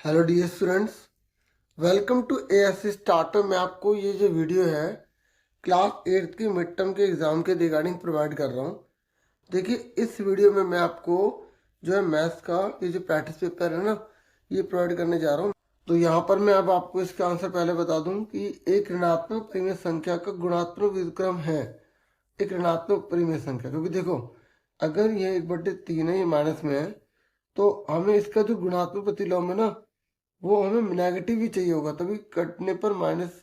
Hello dear students, welcome to ASC starter. मैं आपको ये जो वीडियो है क्लास 8 की मिड टर्म के एग्ज़ाम के रिगार्डिंग प्रोवाइड कर रहा हूँ। देखिए, इस वीडियो में मैं आपको जो है मैथ्स का ये जो प्रैक्टिस पेपर है ना, ये प्रोवाइड करने जा रहा हूँ। तो यहाँ पर मैं अब आपको इसका आंसर पहले बता दूँ कि एक ऋणात्मक परिमेय संख्या का गुणात्मक व्युत्क्रम है एक ऋणात्मक परिमेय संख्या। क्योंकि देखो, अगर ये 1/3 है, ये माइनस में है, तो हमें इसका जो गुणात्मक प्रतिलोम है ना, वो हमें नेगेटिव ही चाहिए होगा, तभी कटने पर माइनस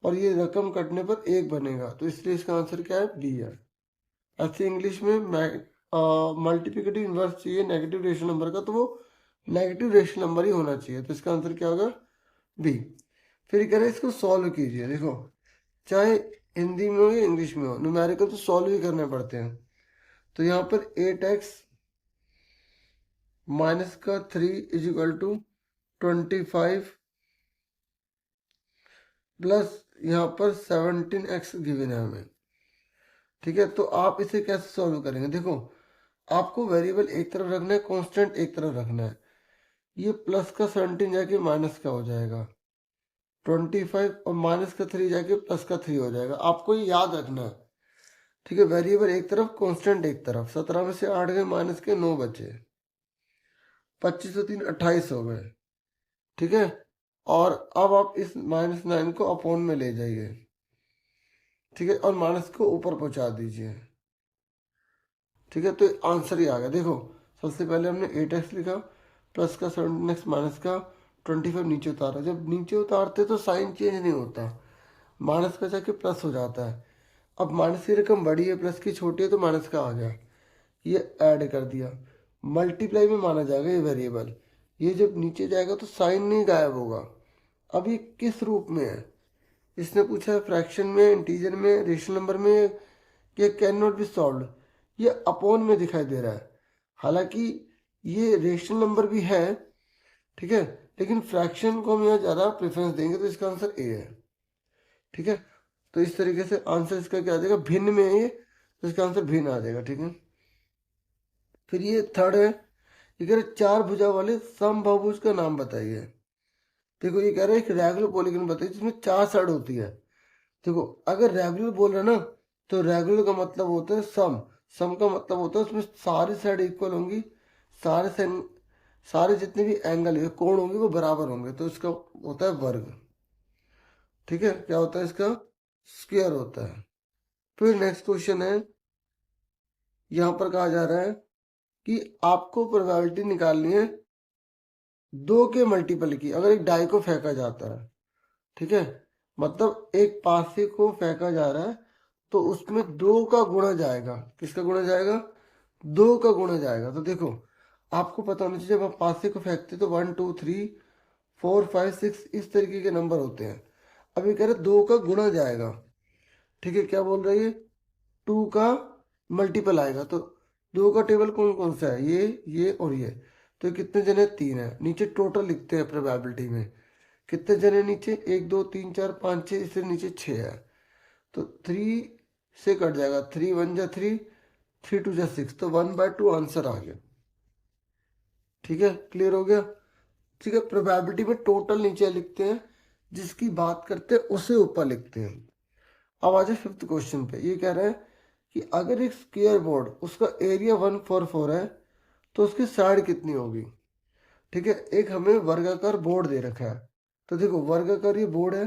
और ये रकम कटने पर 1 बनेगा। तो इसलिए इसका आंसर क्या है, बी है। ऐसे इंग्लिश में मल्टीप्लिकेटिव इन्वर्स चाहिए नेगेटिव रेशनल नंबर का, तो वो नेगेटिव रेशनल नंबर ही होना चाहिए। तो इसका आंसर क्या होगा, बी। फिर कह रहे हैं इसको सॉल्व कीजिए। देखो, चाहे हिंदी में हो या इंग्लिश में हो, न्यूमेरिकल तो सॉल्व ही करने पड़ते हैं। तो यहाँ पर 8x माइनस का 3 इज इक्वल टू 25 प्लस यहाँ पर 17x गिवन है हमें। ठीक है, तो आप इसे कैसे सॉल्व करेंगे? देखो, आपको वेरिएबल एक तरफ रखना है, कांस्टेंट एक तरफ रखना है। ये प्लस का 17 जाके माइनस का हो जाएगा, 25 और माइनस का 3 जाके प्लस का 3 हो जाएगा। आपको ये याद रखना है। ठीक है, वेरिएबल एक तरफ, कांस्टेंट एक तरफ। 17 में से 8 गए, माइनस के 9 बचे, 25 और 3 28 हो गए। ठीक है, और अब आप इस -9 को अपॉन में ले जाइए। ठीक है, और माइनस को ऊपर पहुंचा दीजिए। ठीक है, तो आंसर ही आ गया। देखो, सबसे पहले हमने 8x लिखा, प्लस का 17x माइनस का 25 नीचे उतारा। जब नीचे उतारते तो साइन चेंज नहीं होता, माइनस का जाके प्लस हो जाता है। अब माइनस की रकम बड़ी है, प्लस की छोटी है, तो माइनस का आ गया, ये ऐड कर दिया। मल्टीप्लाई में माना जाएगा ये वेरिएबल। ये जब नीचे जाएगा तो साइन नहीं गायब होगा। अब ये किस रूप में है? इसने पूछा है फ्रैक्शन में, इंटीजर में, रेशनल नंबर में, ये कैन नॉट बी सॉल्व। ये अपॉन में दिखाई दे रहा है, हालांकि ये रेशनल नंबर भी है। ठीक है, लेकिन फ्रैक्शन को हम यहाँ ज़्यादा प्रेफरेंस देंगे, तो इसका आंसर ए है। ठीक है, तो इस तरीके से आंसर इसका क्या आ जाएगा, भिन्न में है ये, तो इसका आंसर भिन्न आ जाएगा। ठीक है, फिर ये थर्ड है, ये कह रहे 4 भुजा वाले समबाहुभुज का नाम बताइए। देखो, ये कह रहे हैं एक रेगुलर पॉलीगन बताइए जिसमें 4 साइड होती है। देखो, अगर रेगुलर बोल रहे हैं ना, तो रेगुलर का मतलब होता है सम। सम का मतलब होता है उसमें सारी साइड इक्वल होंगी, सारे जितने भी एंगल है, कोण होंगे, वो बराबर होंगे, तो इसका होता है वर्ग। ठीक है, क्या होता है इसका, स्क्वायर होता है। फिर नेक्स्ट क्वेश्चन है, यहाँ पर कहा जा रहा है कि आपको प्रोबेबिलिटी निकालनी है 2 के मल्टीपल की, अगर एक डाई को फेंका जाता है। ठीक है, मतलब एक पासे को फेंका जा रहा है, तो उसमें 2 का गुणा जाएगा। किसका गुणा जाएगा, 2 का गुणा जाएगा। तो देखो, आपको पता होना चाहिए, जब आप पासे को फेंकते तो 1 2 3 4 5 6 इस तरीके के नंबर होते हैं। अब ये कह रहे 2 का गुणा जाएगा। ठीक है, क्या बोल रही है, 2 का मल्टीपल आएगा। तो 2 का टेबल कौन कौन सा है, ये और ये। तो कितने जने, 3 है। नीचे टोटल लिखते हैं प्रोबेबिलिटी में, कितने जने नीचे, 1 2 3 4 5 6, इससे नीचे 6 है। तो 3 से कट जाएगा, 3 1 जा 3, 3 2 जा 6, तो 1/2 आंसर आ गया। ठीक है, क्लियर हो गया। ठीक है, प्रोबेबिलिटी में टोटल नीचे लिखते हैं, जिसकी बात करते हैं उसे ऊपर लिखते हैं। अब आ जाए फिफ्थ क्वेश्चन पे। ये कह रहा है कि अगर एक स्क्वायर बोर्ड, उसका एरिया 144 है, तो उसकी साइड कितनी होगी? ठीक है, एक हमें वर्गाकार बोर्ड दे रखा है। तो देखो, वर्गाकार ये बोर्ड है,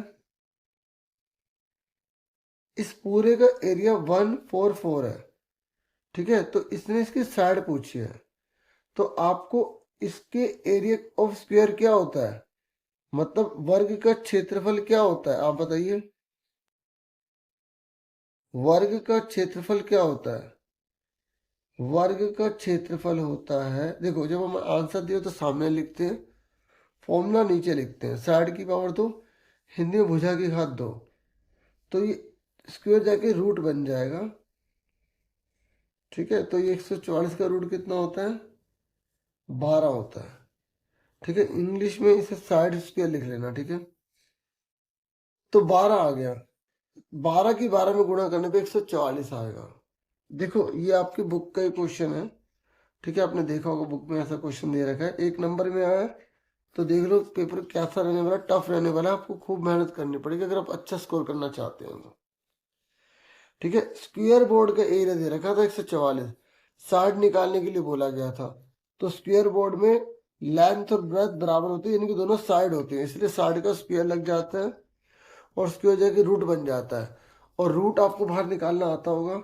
इस पूरे का एरिया 144 है। ठीक है, तो इसने इसकी साइड पूछी है, तो आपको इसके एरिया ऑफ स्क्वायर क्या होता है, मतलब वर्ग का क्षेत्रफल क्या होता है, आप बताइए। वर्ग का क्षेत्रफल क्या होता है? वर्ग का क्षेत्रफल होता है, देखो, जब हम आंसर दिए तो सामने लिखते हैं, फॉर्मूला नीचे लिखते हैं, साइड की पावर 2, हिंदी में भुजा की घात 2, तो ये स्क्वायर जाके रूट बन जाएगा। ठीक है, तो ये 144 का रूट कितना होता है, 12 होता है। ठीक है, इंग्लिश में इसे साइड स्क्वायर लिख लेना। ठीक है, तो 12 आ गया, 12 की 12 में गुणा करने पे 144 आएगा। देखो, ये आपकी बुक का क्वेश्चन है। ठीक है, आपने देखा होगा बुक में ऐसा क्वेश्चन दे रखा है, एक नंबर में आया तो देख लो पेपर कैसा रहने वाला, टफ रहने वाला है, आपको खूब मेहनत करनी पड़ेगी अगर आप अच्छा स्कोर करना चाहते हैं तो। ठीक है, स्क्वायर बोर्ड का एरिया दे रखा था 144, साइड निकालने के लिए बोला गया था। तो स्क्वायर बोर्ड में लेंथ और ब्रेथ बराबर होती है, यानी कि दोनों साइड होते हैं, इसलिए साइड का स्क्वायर लग जाता है और उसकी वजह से रूट बन जाता है, और रूट आपको बाहर निकालना आता होगा।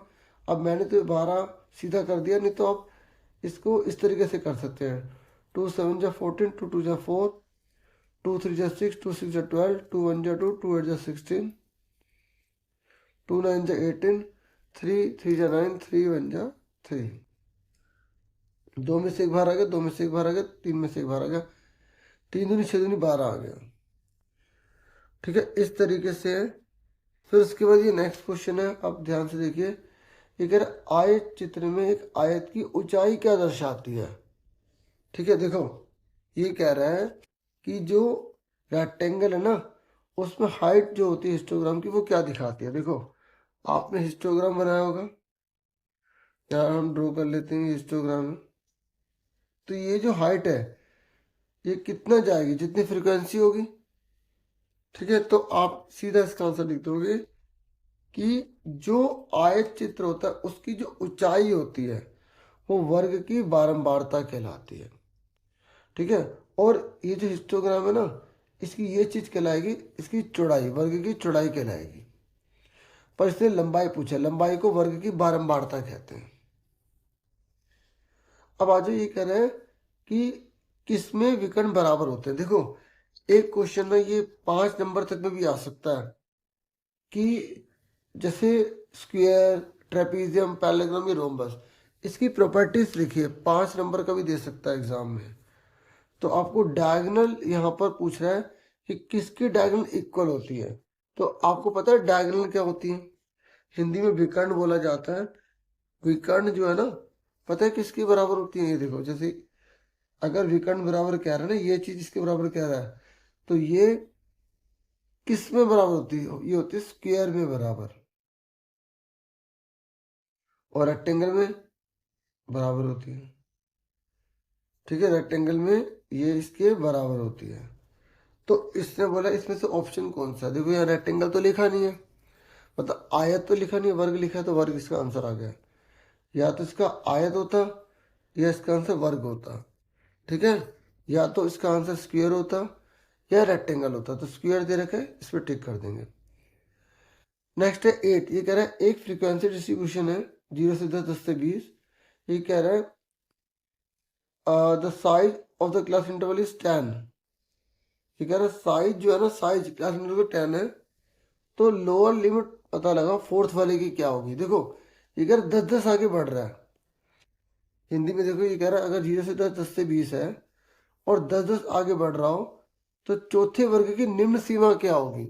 अब मैंने तो 12 सीधा कर दिया, नहीं तो आप इसको इस तरीके से कर सकते हैं, 2 7 जा 14, 2 2 जा 4, 2 3 जा 6, 2 6 जा 12, 2 1 जा 2, 2 8 जा 16, 2 9 जा 18, 3 3 जा 9, 3 1 जा 3। 2 में से एक बाहर आ गया, 2 में से एक बाहर आ गया, 3 में से एक बाहर आ गया, 3 दूनी 6 दूनी 12 आ गया। ठीक है, इस तरीके से। फिर उसके बाद ये नेक्स्ट क्वेश्चन है, आप ध्यान से देखिए। ये कह रहा है आयत चित्र में एक आयत की ऊंचाई क्या दर्शाती है। ठीक है, देखो ये कह रहा है कि जो रेक्टेंगल है ना, उसमें हाइट जो होती है हिस्टोग्राम की, वो क्या दिखाती है। देखो आपने हिस्टोग्राम बनाया होगा, यहाँ हम ड्रॉ कर लेते हैं हिस्टोग्राम। तो ये जो हाइट है ये कितना जाएगी, जितनी फ्रीक्वेंसी होगी। ठीक है, तो आप सीधा इसका आंसर लिख दोगे कि जो आयत चित्र होता है उसकी जो ऊंचाई होती है वो वर्ग की बारंबारता कहलाती है। ठीक है, और ये जो हिस्टोग्राम है ना, इसकी ये चीज कहलाएगी, इसकी चौड़ाई, वर्ग की चौड़ाई कहलाएगी। पर इसने लंबाई पूछा, लंबाई को वर्ग की बारंबारता कहते हैं। अब आज ये कह रहे हैं कि किसमें विकर्ण बराबर होते हैं। देखो एक क्वेश्चन में ये 5 नंबर तक में भी आ सकता है कि जैसे स्क्वायर, ट्रेपीजियम, पैरेललोग्राम, या रोम्बस, इसकी प्रॉपर्टीज लिखिए, 5 नंबर का भी दे सकता है एग्जाम में। तो आपको डायगोनल यहाँ पर पूछ रहा है कि किसकी डायगोनल इक्वल होती है। तो आपको पता है डायगोनल क्या होती है, हिंदी में विकर्ण बोला जाता है। विकर्ण जो है ना, पता है किसके बराबर होती है। ये देखो, जैसे अगर विकर्ण बराबर कह रहा है ना, ये चीज इसके बराबर कह रहा है, तो ये किस में बराबर होती है, ये होती है स्क्वायर में बराबर, और रेक्टेंगल में बराबर होती है। ठीक है, रेक्टेंगल में ये इसके बराबर होती है। तो इसने बोला इसमें से ऑप्शन कौन सा है। देखो यहाँ रेक्टेंगल तो लिखा नहीं है, मतलब आयत तो लिखा नहीं है, वर्ग लिखा है, तो वर्ग इसका आंसर आ गया। या तो इसका आयत होता या इसका आंसर वर्ग होता। ठीक है, या तो इसका आंसर स्क्वायर होता या रेक्टेंगल होता। तो स्क्वायर दे रखे, इस पर टिक कर देंगे। नेक्स्ट है 8, ये कह रहा है एक फ्रीक्वेंसी डिस्ट्रीब्यूशन है 0 से 10, 10 से 20। ये कह रहा है the size of the class interval is 10। ये कह रहा है साइज जो है ना, साइज क्लास इंटरवल 10 है, तो लोअर लिमिट पता लगा फोर्थ वाले की क्या होगी। देखो ये कह रहा है 10 10 आगे बढ़ रहा है। हिंदी में देखो ये कह रहा है अगर 0 से 10, 10 से 20 है और 10 10 आगे बढ़ रहा हो, तो चौथे वर्ग की निम्न सीमा क्या होगी।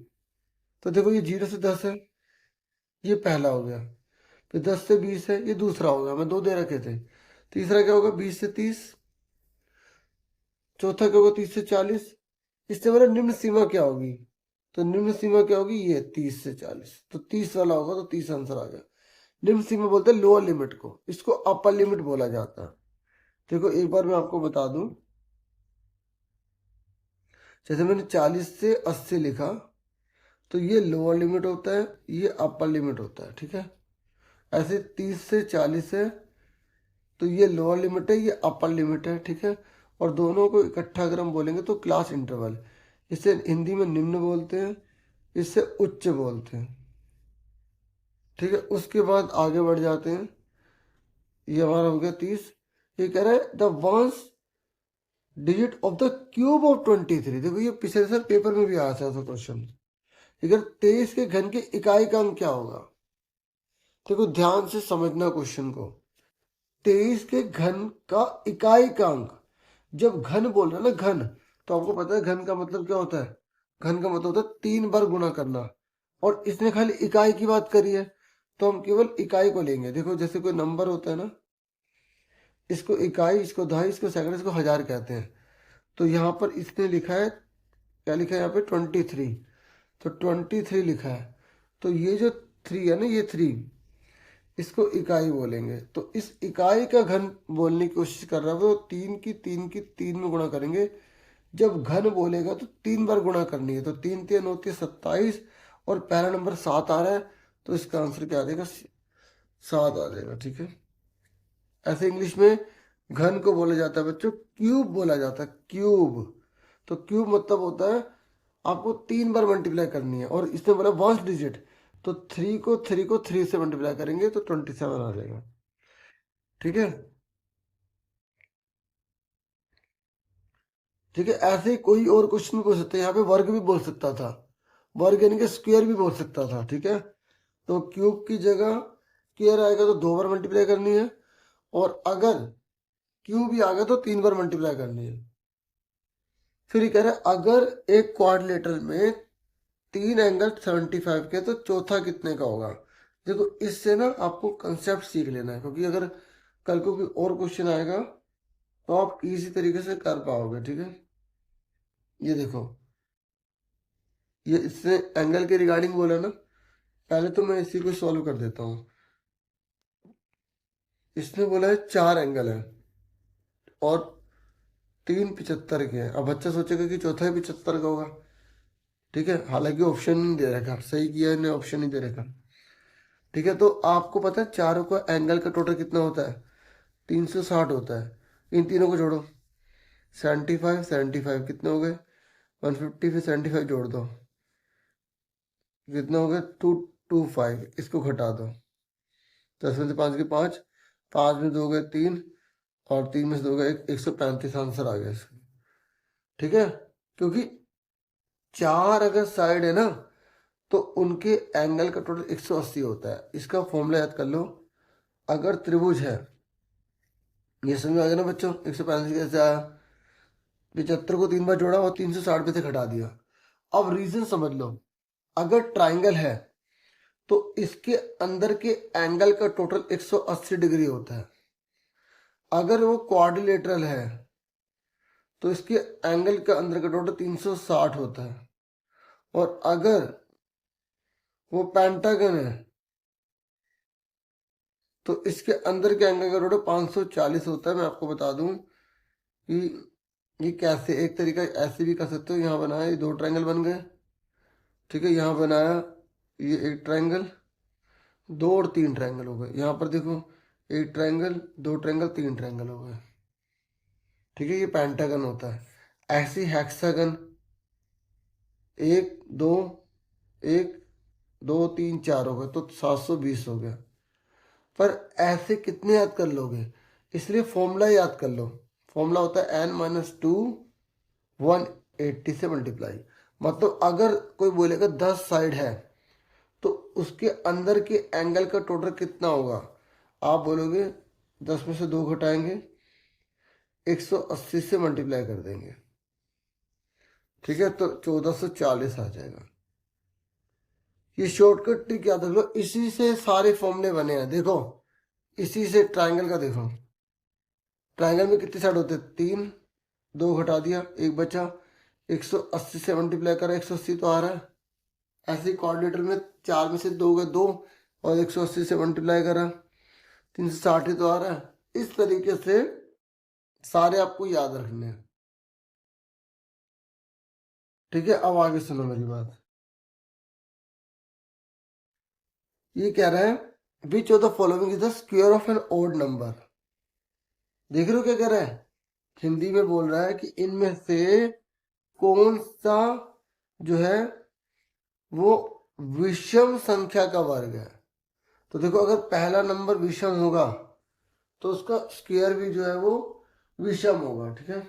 तो देखो ये 0 से 10 है, ये पहला हो गया। फिर 10 से 20 है, ये दूसरा हो गया, मैं 2 दे रखे थे। तीसरा क्या होगा, 20 से 30। चौथा क्या होगा, 30 से 40। इससे मेरा निम्न सीमा क्या होगी, तो निम्न सीमा क्या होगी, ये 30 से 40। तो 30 वाला होगा, तो 30 आंसर आ गया। निम्न सीमा बोलते हैं लोअर लिमिट को, इसको अपर लिमिट बोला जाता है। देखो एक बार मैं आपको बता दूं, जैसे मैंने 40 से 80 लिखा, तो ये लोअर लिमिट होता है, ये अपर लिमिट होता है। ठीक है, ऐसे 30 से 40 है, तो ये लोअर लिमिट है, ये अपर लिमिट है। ठीक है, और दोनों को इकट्ठा अगर हम बोलेंगे तो क्लास इंटरवल, इसे हिंदी में निम्न बोलते हैं, इससे उच्च बोलते हैं। ठीक है, उसके बाद आगे बढ़ जाते हैं। ये हमारा हो गया 30। ये कह रहा है the ones digit of the cube of 23। देखो ये पिछले साल पेपर में भी आया था क्वेश्चन। अगर 23 के घन की इकाई का अंक क्या होगा। देखो ध्यान से समझना क्वेश्चन को, 23 के घन का इकाई का अंक। जब घन बोल रहे हैं ना, घन, तो आपको पता है घन का मतलब क्या होता है। घन का मतलब होता है 3 बार गुणा करना, और इसने खाली इकाई की बात करी है, तो हम केवल इकाई को लेंगे। देखो जैसे कोई नंबर होता है ना, इसको इकाई, इसको दहाई, इसको सैकड़े, इसको हजार कहते हैं। तो यहाँ पर इसने लिखा है, क्या लिखा है यहाँ पे, 23। तो 23 लिखा है, तो ये जो 3 है ना, ये 3, इसको इकाई बोलेंगे। तो इस इकाई का घन बोलने की कोशिश कर रहा है वो, 3 की 3 की 3 में गुणा करेंगे, जब घन बोलेगा तो 3 बार गुणा करनी है, तो 3 3 होती है 27, और पहला नंबर 7 आ रहा है, तो इसका आंसर क्या आ जाएगा, 7 आ जाएगा। ठीक है, ऐसे इंग्लिश में घन को बोला जाता है बच्चों क्यूब बोला जाता है, क्यूब। तो क्यूब मतलब होता है आपको 3 बार मल्टीप्लाई करनी है, और इसने बोला 1 डिजिट, तो 3 से मल्टीप्लाई करेंगे तो 27 आ जाएगा। ठीक है, ठीक है, ऐसे ही कोई और क्वेश्चन भी बोल सकते हैं, यहाँ पे वर्ग भी बोल सकता था, वर्ग यानी कि स्क्वायर भी बोल सकता था। ठीक है, तो क्यूब की जगह स्क्वायर आएगा तो 2 बार मल्टीप्लाई करनी है, और अगर क्यूब ही आ गया तो 3 बार मल्टीप्लाई करनी है। फिर ये कह रहा है अगर एक क्वाड्रिलेटरल में 3 एंगल 75 के तो चौथा कितने का होगा। देखो इससे ना आपको कंसेप्ट सीख लेना है, क्योंकि अगर कल को कोई और क्वेश्चन आएगा तो आप इजी तरीके से कर पाओगे। ठीक है, ये देखो, ये इससे एंगल के रिगार्डिंग बोला ना, पहले तो मैं इसी को सॉल्व कर देता हूँ। इसने बोला है 4 एंगल है और 3 75 के हैं। अब बच्चा सोचेगा कि चौथा ही 75 का होगा। ठीक है, हालांकि ऑप्शन नहीं दे रखा, सही किया इन्हें, ऑप्शन नहीं दे रखा। ठीक है, तो आपको पता है चारों का एंगल का टोटल कितना होता है, 360 होता है। इन तीनों को जोड़ो, 75 75 कितने हो गए 150, फिर 75 जोड़ दो, कितने हो गए 225, इसको घटा दो, 10 में से 5 के 5, 5 में 2 गए 3, और 3 में से 2 गए 135 आंसर आ गया इसका। ठीक है, क्योंकि 4 अगर साइड है ना तो उनके एंगल का टोटल 180 होता है। इसका फॉर्मूला याद कर लो, अगर त्रिभुज है, ये समझ आ गया ना बच्चों, 135 कैसे आया, 75 को 3 बार जोड़ा और 360 पे से घटा दिया। अब रीजन समझ लो, अगर ट्राइंगल है तो इसके अंदर के एंगल का टोटल 180 डिग्री होता है। अगर वो क्वाड्रिलेटरल है तो इसके एंगल का अंदर का टोटल 360 होता है, और अगर वो पेंटागन है तो इसके अंदर के एंगल का टोटल 540 होता है। मैं आपको बता दूं कि ये कैसे, एक तरीका ऐसे भी कर सकते हो, यहाँ बनाया ये 2 ट्रायंगल बन गए। ठीक है, यहाँ बनाया ये एक ट्रायंगल, 2 और 3 ट्रायंगल हो गए। यहाँ पर देखो, एक ट्रायंगल, 2 ट्रायंगल, 3 ट्रायंगल हो गए। ठीक है, ये पेंटागन होता है। ऐसी हेक्सागन, 1 2 1 2 3 4 हो गए, तो 720 हो गया। पर ऐसे कितने याद कर लोगे, इसलिए फॉर्मूला याद कर लो। फॉर्मूला होता है n-2 180 से मल्टीप्लाई। मतलब अगर कोई बोलेगा 10 साइड है तो उसके अंदर के एंगल का टोटल कितना होगा, आप बोलोगे 10 में से 2 घटाएंगे, 180 से मल्टीप्लाई कर देंगे। ठीक है, तो 1440 आ जाएगा। ये शॉर्टकट ट्रिक याद रख लो, इसी से सारे फॉर्मूले बने हैं। देखो इसी से ट्राइंगल का देखो, ट्राइंगल में कितने साइड होते हैं, 3, 2 घटा दिया, 1 बचा, 180 से मल्टीप्लाई करा, 180 तो आ रहा है। ऐसे ही कोऑर्डिनेटर में 4 में से 2 गए 2, और 180 से मल्टीप्लाई करा, 360 ही तो आ रहा है। इस तरीके से सारे आपको याद रखने हैं। ठीक है, अब आगे सुनो मेरी बात। ये कह रहा है which of the following is the square of an odd number. देख रहे हो क्या कह रहा है, हिंदी में बोल रहा है कि इनमें से कौन सा जो है वो विषम संख्या का वर्ग है। तो देखो अगर पहला नंबर विषम होगा तो उसका स्क्वायर भी जो है वो विषम होगा। ठीक है,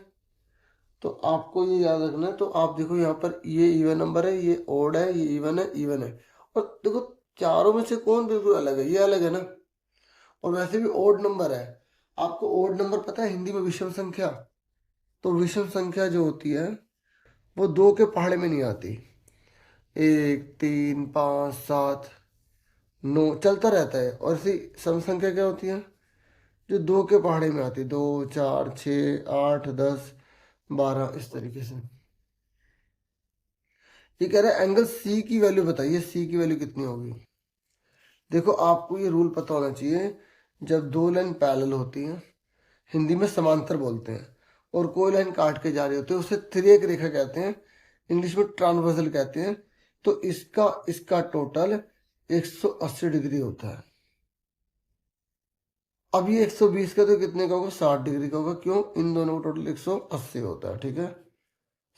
तो आपको ये याद रखना है। तो आप देखो यहाँ पर ये इवन नंबर है, ये ओड है, ये इवन है, इवन है, और देखो चारों में से कौन बिल्कुल अलग है, ये अलग है ना। और वैसे भी ओड नंबर है, आपको ओड नंबर पता है हिंदी में विषम संख्या। तो विषम संख्या जो होती है वो 2 के पहाड़े में नहीं आती, 1 3 5 7 9 चलता रहता है। और इसी सम संख्या क्या होती है, जो 2 के पहाड़े में आती है, 2 4 6 8 10 12, इस तरीके से। ये कह रहा है एंगल सी की वैल्यू बताइए, सी की वैल्यू कितनी होगी। देखो आपको ये रूल पता होना चाहिए, जब 2 लाइन पैरेलल होती हैं, हिंदी में समांतर बोलते हैं, और कोई लाइन काट के जा रही होती है, उसे तिर्यक रेखा कहते हैं, इंग्लिश में ट्रांसवर्सल कहते हैं। तो इसका इसका टोटल 180 डिग्री होता है। अब ये 120 का तो कितने का होगा, 60 डिग्री का होगा। क्यों, इन दोनों का टोटल 180 होता है। ठीक है,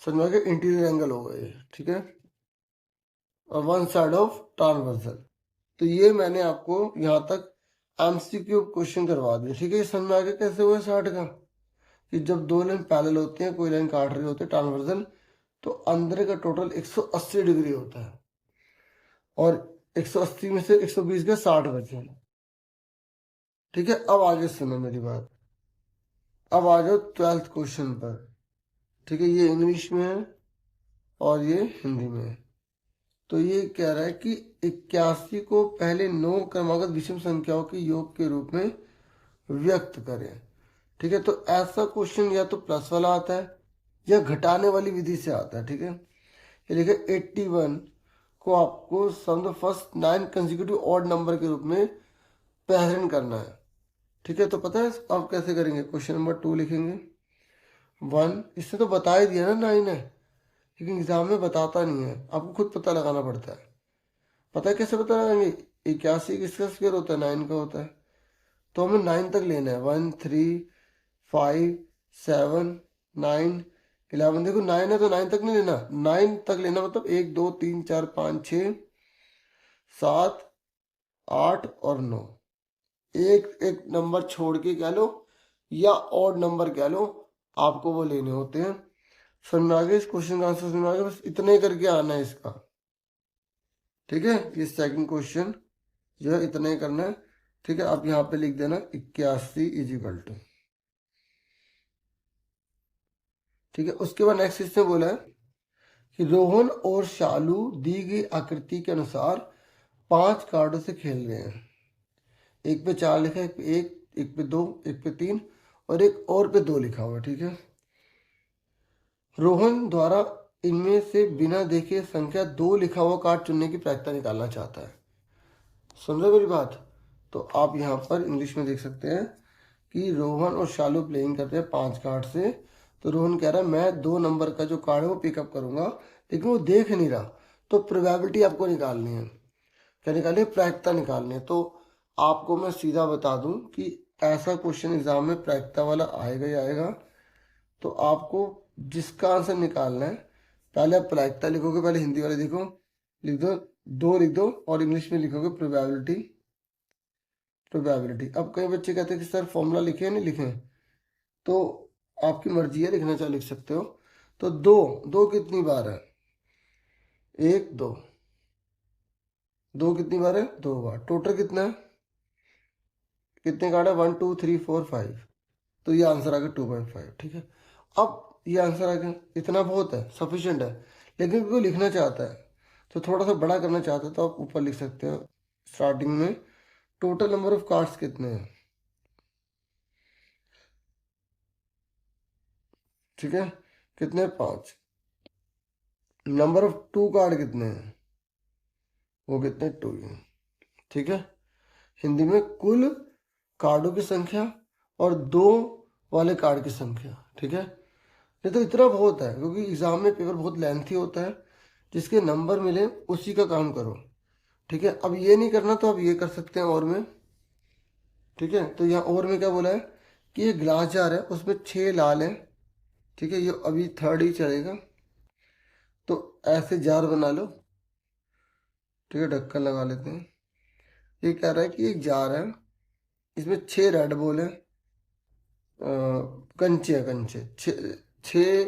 समझ में आ गया, इंटीरियर एंगल होगा ये। ठीक है, और वन साइड ऑफ ट्रांसवर्सल। तो ये मैंने आपको यहाँ तक एमसीक्यू क्वेश्चन करवा दिया। ठीक है, ये समझ में आ गया कैसे हुआ 60 का, कि जब दो लाइन पैरेलल होते हैं, कोई लाइन काट रही होती है ट्रांसवर्सल, तो अंदर का टोटल 180 डिग्री होता है, और 180 में से 120 का 60 बचे। ठीक है, अब आगे सुनो मेरी बात। अब आ जाओ 12th क्वेश्चन पर। ठीक है, ये इंग्लिश में है और ये हिंदी में है। तो ये कह रहा है कि 81 को पहले 9 क्रमागत विषम संख्याओं के योग के रूप में व्यक्त करें। ठीक है, तो ऐसा क्वेश्चन या तो प्लस वाला आता है या घटाने वाली विधि से आता है। ठीक है, ये लिखे 81 को आपको sum the first 9 consecutive odd number के रूप में प्रेजेंट करना है। ठीक है, तो पता है आप कैसे करेंगे। क्वेश्चन नंबर 2 लिखेंगे 1, इससे तो बता ही दिया ना 9 है, लेकिन एग्जाम में बताता नहीं है, आपको खुद पता लगाना पड़ता है। पता है कैसे पता लगाएंगे, 81 किसका स्क्वायर होता है, 9 का होता है। तो हमें 9 तक लेना है, 1 3 5 7 9 11। देखो 9 है तो 9 तक नहीं लेना, 9 तक लेना मतलब 1 2 3 4 5 6 7 8 और 9। एक एक नंबर छोड़ के कह लो या ऑड नंबर कह लो, आपको वो लेने होते हैं। समझ में आ गया, इस क्वेश्चन का आंसर समझ में आ गया, बस इतने करके आना है इसका। ठीक है, ये सेकंड क्वेश्चन जो है इतना ही करना है। ठीक है, आप यहाँ पे लिख देना 81 इजिकल टू। ठीक है, उसके बाद नेक्स्ट इसमें बोला है कि रोहन और शालू दी गई आकृति के अनुसार 5 कार्डों से खेल रहे हैं। एक पे 4 लिखा है, एक पे 2, एक पे 3 और एक और पे 2 लिखा हुआ है। ठीक है, रोहन द्वारा इनमें से बिना देखे संख्या 2 लिखा हुआ कार्ड चुनने की प्रायिकता निकालना चाहता है। सुन रहे मेरी बात। तो आप यहाँ पर इंग्लिश में देख सकते हैं कि रोहन और शालू प्लेइंग करते हैं 5 कार्ड से। तो रोहन कह रहा है मैं 2 नंबर का जो कार्ड है वो पिकअप करूंगा, लेकिन वो देख नहीं रहा। तो प्रोबेबिलिटी आपको निकालनी है, क्या निकालनी है, प्रायिकता निकालनी है। तो आपको मैं सीधा बता दूं कि ऐसा क्वेश्चन एग्जाम में प्रायिकता वाला आएगा ही आएगा। तो आपको जिसका आंसर निकालना है, पहले आप प्रायिकता लिखोगे, पहले हिंदी वाले देखो, लिख दो 2 लिख दो, और इंग्लिश में लिखोगे प्रोबेबिलिटी। प्रोबेबिलिटी, अब कई बच्चे कहते हैं कि सर फॉर्मूला लिखे नहीं लिखे, तो आपकी मर्जी है, लिखना चाहे लिख सकते हो। तो 2 2 कितनी बार है, 1 2, 2 कितनी बार है, 2 बार। टोटल कितना है, कितने कार्ड है, 1 2 3 4 5। तो ये आंसर आ गया 2.5। ठीक है, अब ये आंसर आ गया, इतना बहुत है, सफिशिएंट है। लेकिन कोई लिखना चाहता है तो थोड़ा सा बड़ा करना चाहता है, तो आप ऊपर लिख सकते हो स्टार्टिंग में टोटल नंबर ऑफ कार्ड्स कितने हैं। ठीक है, कितने, 5। नंबर ऑफ 2 कार्ड कितने हैं, वो कितने, 2 हैं। ठीक है, हिंदी में कुल कार्डों की संख्या और 2 वाले कार्ड की संख्या। ठीक है, ये तो इतना बहुत है, क्योंकि एग्जाम में पेपर बहुत लेंथी होता है, जिसके नंबर मिले उसी का काम करो। ठीक है, अब ये नहीं करना तो आप ये कर सकते हैं और में। ठीक है, तो यहाँ और में क्या बोला है कि ये ग्लास जार है, उसमें 6 लाल है। ठीक है, ये अभी 3rd ही चलेगा, तो ऐसे जार बना लो। ठीक है, ढक्कन लगा लेते हैं। ये कह रहा है कि एक जार है, इसमें 6 रेड बॉल है, कंचे हैं, कंचे 6।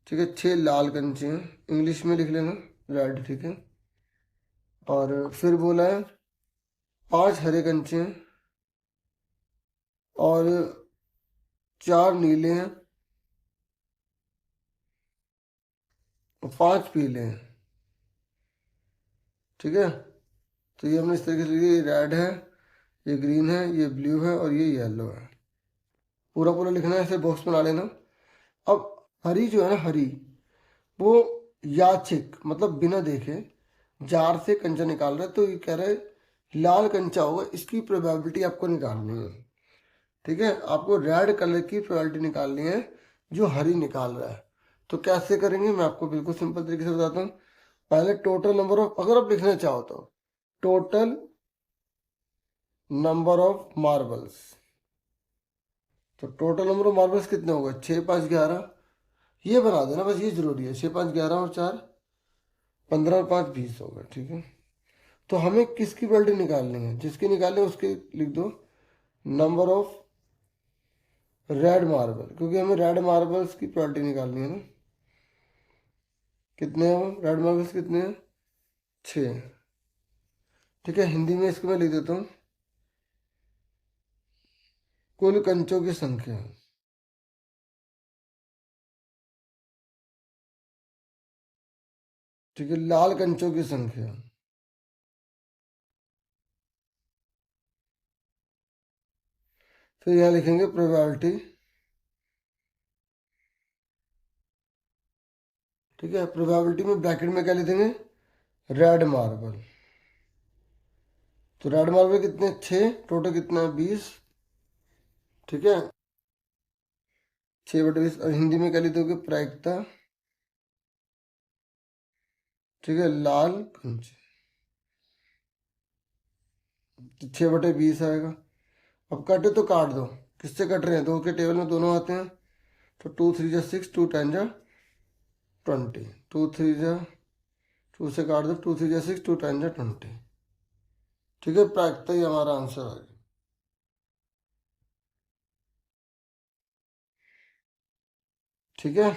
ठीक है, 6 लाल कंचे हैं, इंग्लिश में लिख लेना रेड। ठीक है, और फिर बोला है 5 हरे कंचे हैं और 4 नीले हैं और 5 पीले हैं। ठीक है, तो ये हमने इस तरीके से लिखा, ये रेड है, ये ग्रीन है, ये ब्लू है और ये येलो है। पूरा पूरा लिखना है, ऐसे बॉक्स बना लेना। अब हरी जो है ना, हरी वो यादृच्छिक मतलब बिना देखे जार से कंचा निकाल रहा है, तो ये कह रहा है लाल कंचा होगा, इसकी प्रोबेबिलिटी आपको निकालनी है। ठीक है, आपको रेड कलर की प्रोबेबिलिटी निकालनी है, जो हरी निकाल रहा है। तो कैसे करेंगे मैं आपको बिल्कुल सिंपल तरीके से बताता हूँ। पहले टोटल नंबर ऑफ, अगर आप लिखना चाहो तो टोटल नंबर ऑफ मार्बल्स, तो टोटल नंबर ऑफ मार्बल्स कितने होंगे, 6 5 11, ये बना देना बस, ये जरूरी है। 6 5 11 और 4 15 और 5 20 होगा, ठीक है। तो हमें किसकी प्रॉपर्टी निकालनी है, जिसकी निकालनी है उसके लिख दो नंबर ऑफ रेड मार्बल, क्योंकि हमें रेड मार्बल्स की प्रॉपर्टी निकालनी है ना। कितने हैं रेड मार्बल्स, कितने हैं, 6, ठीक है। हिंदी में इसको मैं लिख देता हूँ कुल कंचों की संख्या, ठीक है, लाल कंचों की संख्या। फिर यहाँ लिखेंगे प्रोबेबिलिटी, ठीक है। प्रोबेबिलिटी में ब्रैकेट में क्या लिख देंगे, रेड मार्बल। तो रेड मार्बल कितने, 6, टोटल कितना है 20, ठीक है। 6/20, और हिंदी में क्या लिख दोगे, प्रायिकता, ठीक है, लाल कंचे। तो 6/20 आएगा। अब काटे तो काट दो, किससे कट रहे हैं, 2 के टेबल में दोनों आते हैं। तो 2 3 जा 6, 2 10 जा 20, 2 3 जा 2 से काट दो, 2 3 जा 6, 2 10 जा 20, ठीक है। प्रायिकता ही हमारा आंसर आ गया, ठीक है।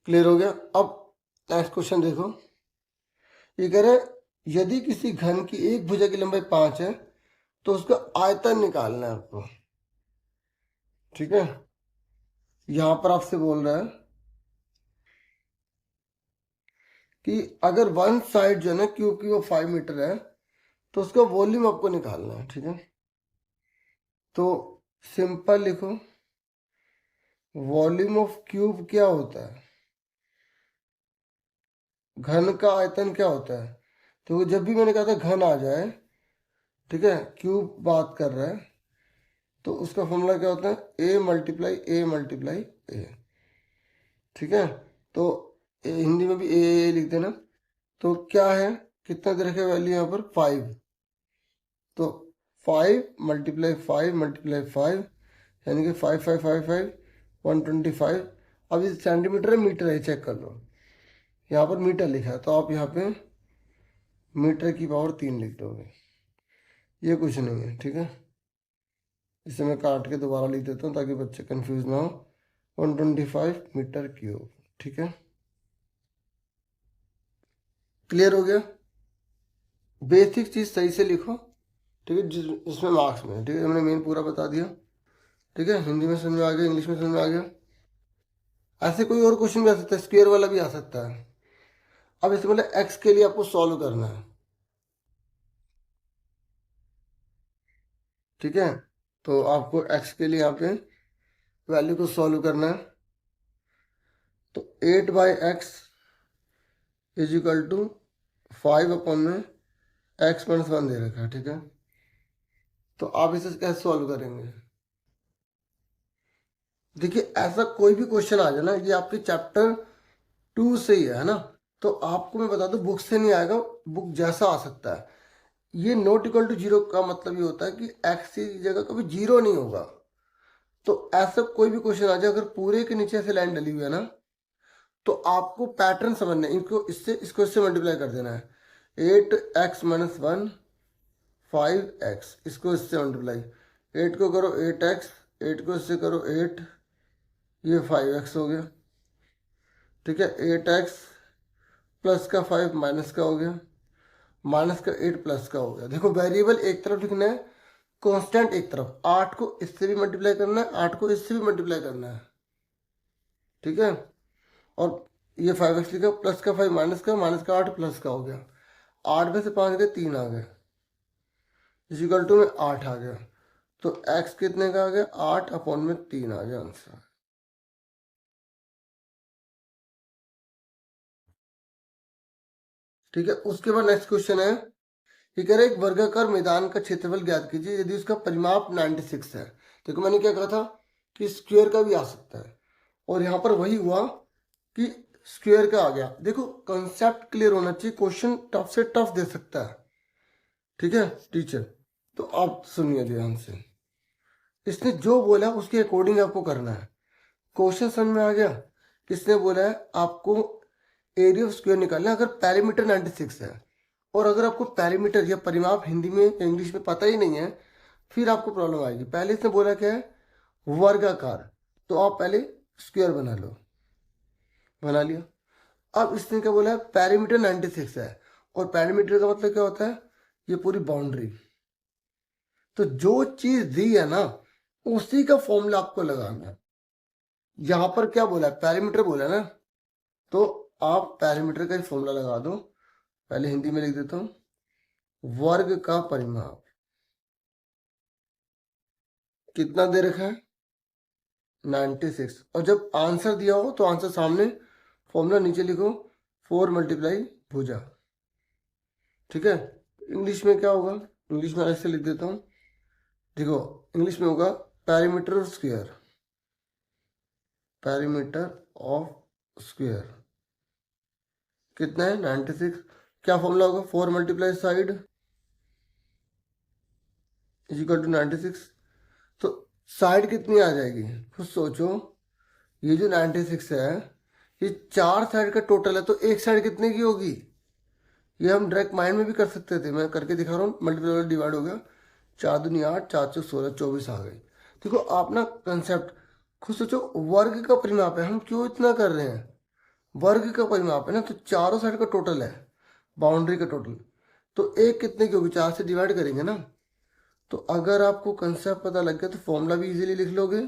क्लियर हो गया। अब नेक्स्ट क्वेश्चन देखो, ये कह रहे हैं यदि किसी घन की एक भुजा की लंबाई 5 है तो उसका आयतन निकालना है आपको, ठीक है। यहां पर आपसे बोल रहा है कि अगर वन साइड जो है ना क्यूब की वो 5 मीटर है तो उसका वॉल्यूम आपको निकालना है, ठीक है। तो सिंपल लिखो, वॉल्यूम ऑफ क्यूब क्या होता है, घन का आयतन क्या होता है। तो जब भी मैंने कहा था घन आ जाए, ठीक है, क्यूब बात कर रहा है, तो उसका फॉर्मूला क्या होता है, A × A, ठीक है। तो हिंदी में भी ए लिख देना। तो क्या है, कितना दे रखा वैल्यू यहाँ पर 5, तो 5 × 5 × 5 यानी कि 5 125। अब ये सेंटीमीटर है मीटर है, चेक कर लो, यहाँ पर मीटर लिखा है तो आप यहाँ पे मीटर की पावर 3 लिख दोगे, ये कुछ नहीं है, ठीक है। इसे मैं काट के दोबारा लिख देता हूँ ताकि बच्चे कंफ्यूज ना हो, 125 मीटर क्यूब, ठीक है। क्लियर हो गया। बेसिक चीज सही से लिखो, ठीक है, जिसमें मार्क्स में, ठीक है। हमने मेन पूरा बता दिया, ठीक है। हिंदी में समझ में आ गया, इंग्लिश में समझ में आ गया। ऐसे कोई और क्वेश्चन भी आ सकता है, स्क्वायर वाला भी आ सकता है। अब इससे पहले एक्स के लिए आपको सॉल्व करना है, ठीक है। तो आपको एक्स के लिए यहाँ पे वैल्यू को सॉल्व करना है। तो 8/x = 5/में x-1 दे रखा है, ठीक है। तो आप इसे कैसे सॉल्व करेंगे, देखिए ऐसा कोई भी क्वेश्चन आ जाए ना, ये आपके चैप्टर 2 से ही है ना, तो आपको मैं बता दूं बुक से नहीं आएगा, बुक जैसा आ सकता है। ये नॉट इक्वल टू जीरो का मतलब ये होता है कि एक्स की जगह कभी जीरो नहीं होगा। तो ऐसा कोई भी क्वेश्चन आ जाए, अगर पूरे के नीचे ऐसे लाइन डली हुई है ना, तो आपको पैटर्न समझना है, इनको इससे मल्टीप्लाई कर देना है। 8x-1 5x, इसको इससे मल्टीप्लाई, 8 को करो 8x, 8 को इससे करो 8, ये 5x हो गया, ठीक है। 8x प्लस का 5 माइनस का हो गया, माइनस का 8 प्लस का हो गया। देखो वेरिएबल एक तरफ लिखना है, कांस्टेंट एक तरफ। 8 को इससे भी मल्टीप्लाई करना है, 8 को इससे भी मल्टीप्लाई करना है, ठीक है। और ये 5x लिखा, प्लस का 5 माइनस का 8 प्लस का हो गया। 8 में से 5 गए 3 आ गए, इक्वल टू में 8 आ गया। तो x कितने का आ गया, 8/3 आ गया आंसर, ठीक है। उसके बाद नेक्स्ट क्वेश्चन है, ये कह रहे एक वर्गाकार मैदान का क्षेत्रफल ज्ञात कीजिए यदि उसका परिमाप 96 है। देखो मैंने क्या कहा था, कि स्क्वायर का भी आ सकता है, और यहाँ पर वही हुआ कि स्क्वायर का आ गया। देखो कंसेप्ट क्लियर होना चाहिए, क्वेश्चन टफ से टफ दे सकता है, ठीक है टीचर। तो आप सुनिए ध्यान से, इसने जो बोला उसके अकॉर्डिंग आपको करना है। क्वेश्चन समझ में आ गया? किसने बोला है आपको एरिया ऑफ स्क्वायर निकालना है अगर पैरामीटर 96 है, और अगर आपको पैरामीटर या परिमाप हिंदी में या इंग्लिश में पता ही नहीं है, फिर आपको प्रॉब्लम आएगी। पहले इसने बोला क्या है, वर्गाकार, तो आप पहले स्क्वायर बना लो, बना लिया। अब इसने क्या बोला है, पैरामीटर 96 है, और पैरामीटर का मतलब क्या होता है, ये पूरी बाउंड्री। तो जो चीज दी है ना, उसी का फॉर्मूला आपको लगाना है। यहां पर क्या बोला है, पैरामीटर बोला है ना, तो आप पैरामीटर का ही फॉर्मूला लगा दो। पहले हिंदी में लिख देता हूं, वर्ग का परिमाप कितना दे रखा है, 96। और जब आंसर दिया हो तो आंसर सामने, फॉर्मूला नीचे लिखो, 4 मल्टीप्लाई भुजा, ठीक है। इंग्लिश में क्या होगा, इंग्लिश में ऐसे लिख देता हूं, देखो इंग्लिश में होगा parameter of square, parameter of square कितना है, 96। क्या फॉर्मूला होगा, 4 multiply side is equal to 96। तो साइड कितनी आ जाएगी, खुद सोचो। ये जो 96 है, ये 4 साइड का टोटल है, तो एक साइड कितने की होगी, ये हम डायरेक्ट माइंड में भी कर सकते थे, मैं करके दिखा रहा हूँ। मल्टीप्लाई डिवाइड हो गया, 4 दूनी 8, 4 चौक 16, 24 आ गई। देखो आप ना कंसेप्ट खुद सोचो, वर्ग का परिमाप है, हम क्यों इतना कर रहे हैं, वर्ग का परिमाप है ना, तो चारों साइड का टोटल है, बाउंड्री का टोटल। तो एक कितने की होगी, 4 से डिवाइड करेंगे ना। तो अगर आपको कंसेप्ट पता लग गया तो फॉर्मूला भी इजीली लिख लोगे,